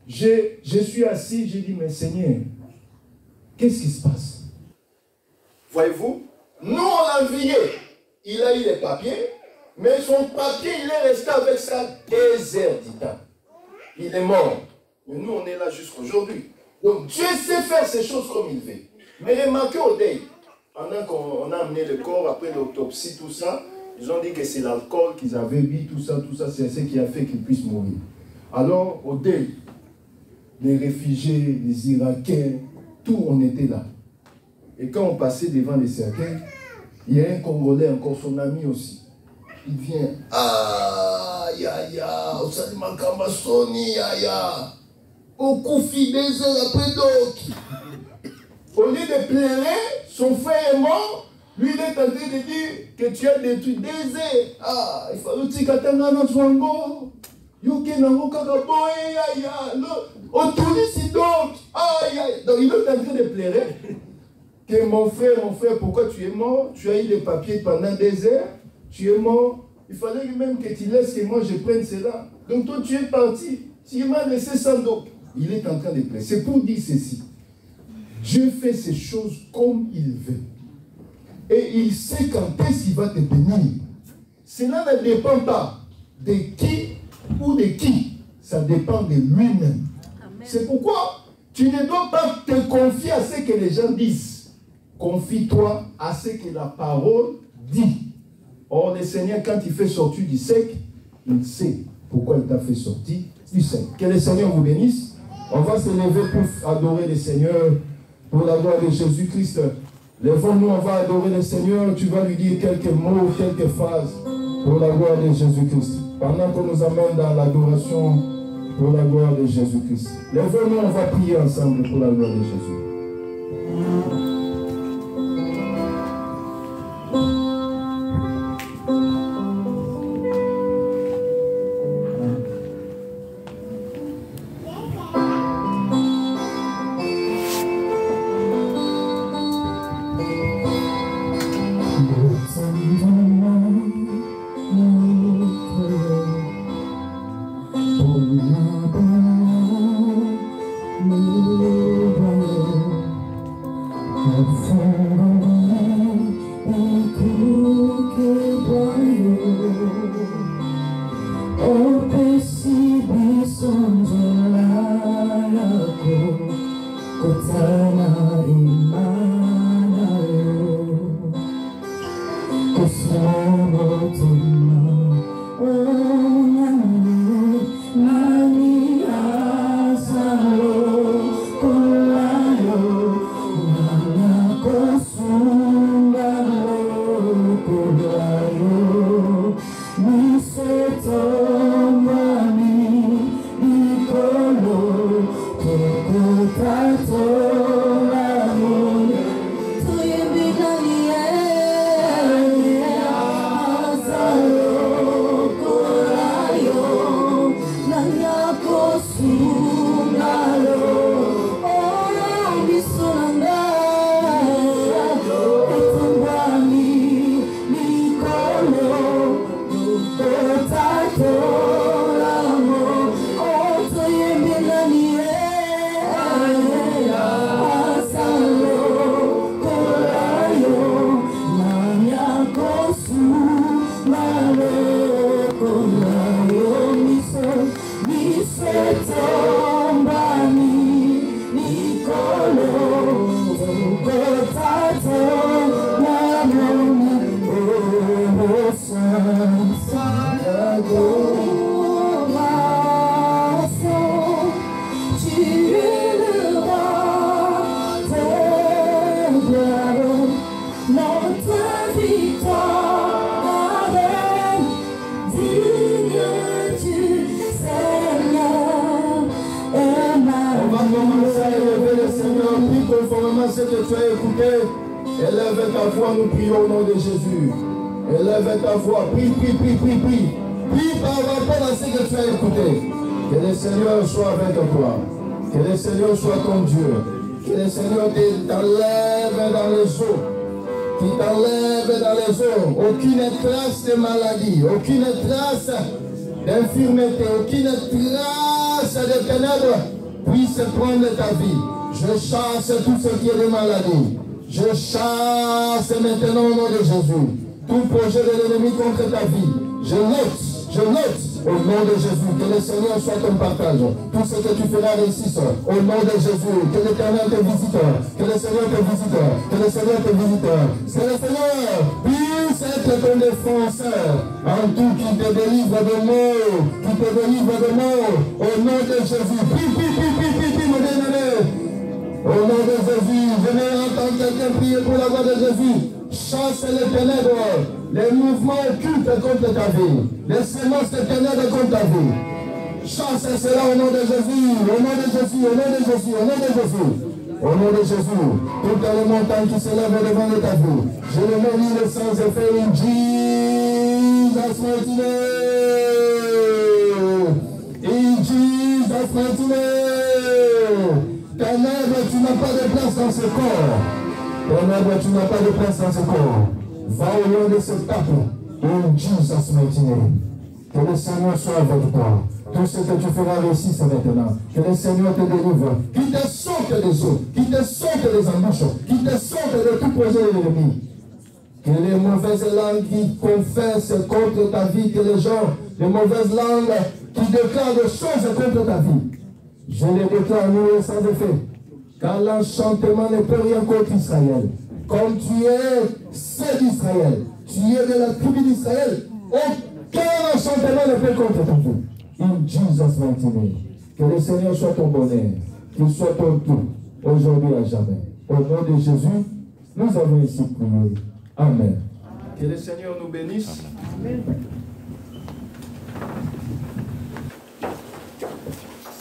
je suis assis, j'ai dit, mais Seigneur, qu'est-ce qui se passe? Voyez-vous, nous on l'a envié. Il a eu les papiers, mais son papier, il est resté avec ça 2 heures du temps. Il est mort. Mais nous, on est là jusqu'aujourd'hui. Donc, Dieu sait faire ces choses comme il veut. Mais remarquez au deuil, pendant qu'on a amené le corps, après l'autopsie, tout ça, ils ont dit que c'est l'alcool qu'ils avaient bu, tout ça, c'est ce qui a fait qu'ils puissent mourir. Alors, au deuil, les réfugiés, les Irakiens, tout, on était là. Et quand on passait devant les cercueils, il y a un Congolais, encore son ami aussi. Il vient, ah, ya, au Salima Kambasoni, ya. Au Koufi, 2 heures après d'autres. Au lieu de pleurer, son frère est mort. Lui, il est en train de dire que tu as détruit 2 heures. Ah, il faut que tu aies notre wango. Yoke nango kakaboye, ya. Au touriste donc. Aïe. Donc, il est en train de pleurer. Que mon frère, pourquoi tu es mort? Tu as eu les papiers pendant 2 heures. Tu es mort. Il fallait même que tu laisses que moi je prenne cela. Donc toi tu es parti. Tu m'as laissé sans donc. Il est en train de pleurer. C'est pour dire ceci. Dieu fait ces choses comme il veut. Et il sait quand est-ce qu'il va te bénir. Cela ne dépend pas de qui ou de qui. Ça dépend de lui-même. C'est pourquoi tu ne dois pas te confier à ce que les gens disent. Confie-toi à ce que la parole dit. Or, le Seigneur, quand il fait sortir du sec, il sait pourquoi il t'a fait sortir du sec. Que le Seigneur vous bénisse. On va se lever pour adorer le Seigneur pour la gloire de Jésus-Christ. Lèvons-nous, on va adorer le Seigneur. Tu vas lui dire quelques mots, quelques phrases pour la gloire de Jésus-Christ. Pendant qu'on nous amène dans l'adoration pour la gloire de Jésus-Christ. Lèvons-nous, on va prier ensemble pour la gloire de Jésus. conformément à ce que tu as écouté, élève ta voix, nous prions au nom de Jésus. Élève ta voix, prie. Prie par rapport à ce que tu as écouté. Que le Seigneur soit avec toi. Que le Seigneur soit ton Dieu. Que le Seigneur t'enlève dans les eaux. Qui t'enlève dans les eaux. Aucune trace de maladie. Aucune trace d'infirmité. Aucune trace de ténèbres puisse prendre ta vie. Je chasse tout ce qui est de maladie. Je chasse maintenant au nom de Jésus. Tout projet de l'ennemi contre ta vie. Je note au nom de Jésus, que le Seigneur soit ton partage. Tout ce que tu feras réussisse au nom de Jésus. Que l'Éternel te visite, que le Seigneur te visite, que le Seigneur te visite. Que le Seigneur puisse être ton défenseur en tout, qui te délivre de mort, qui te délivre de mort au nom de Jésus. Prie, mon bien-aimé. Au nom de Jésus, je vais entendre quelqu'un prier pour la voix de Jésus. Chasse les ténèbres, les mouvements occultes contre ta vie, les semences de ténèbres contre ta vie. Chasse cela au nom de Jésus, au nom de Jésus, au nom de Jésus, au nom de Jésus. Au nom de Jésus, toutes les montagnes qui se lèvent devant de ta vie, je le mets le sans effet in Jesus' mighty name. In Jesus' mighty name. Ténèbres, tu n'as pas de place dans ce corps. Ténèbres, tu n'as pas de place dans ce corps. Va au loin de ce temple. In Jesus' mighty name. Que le Seigneur soit avec toi. Tout ce que tu feras réussir maintenant. Que le Seigneur te délivre. Qu'il te sorte des eaux. Qu'il te sorte des embûches. Qu'il te sorte de tout projet de l'ennemi. Que les mauvaises langues qui confessent contre ta vie, que les gens, les mauvaises langues qui déclarent des choses contre ta vie, je les déclare nul sans effet. Car l'enchantement ne peut rien contre Israël. Comme tu es seul d'Israël, tu es de la tribu d'Israël, aucun enchantement ne peut contre ta vie. In Jesus' mighty name. Que le Seigneur soit ton bonheur, qu'il soit ton tout, aujourd'hui à jamais. Au nom de Jésus, nous avons ici prié. Amen. Que le Seigneur nous bénisse. Amen.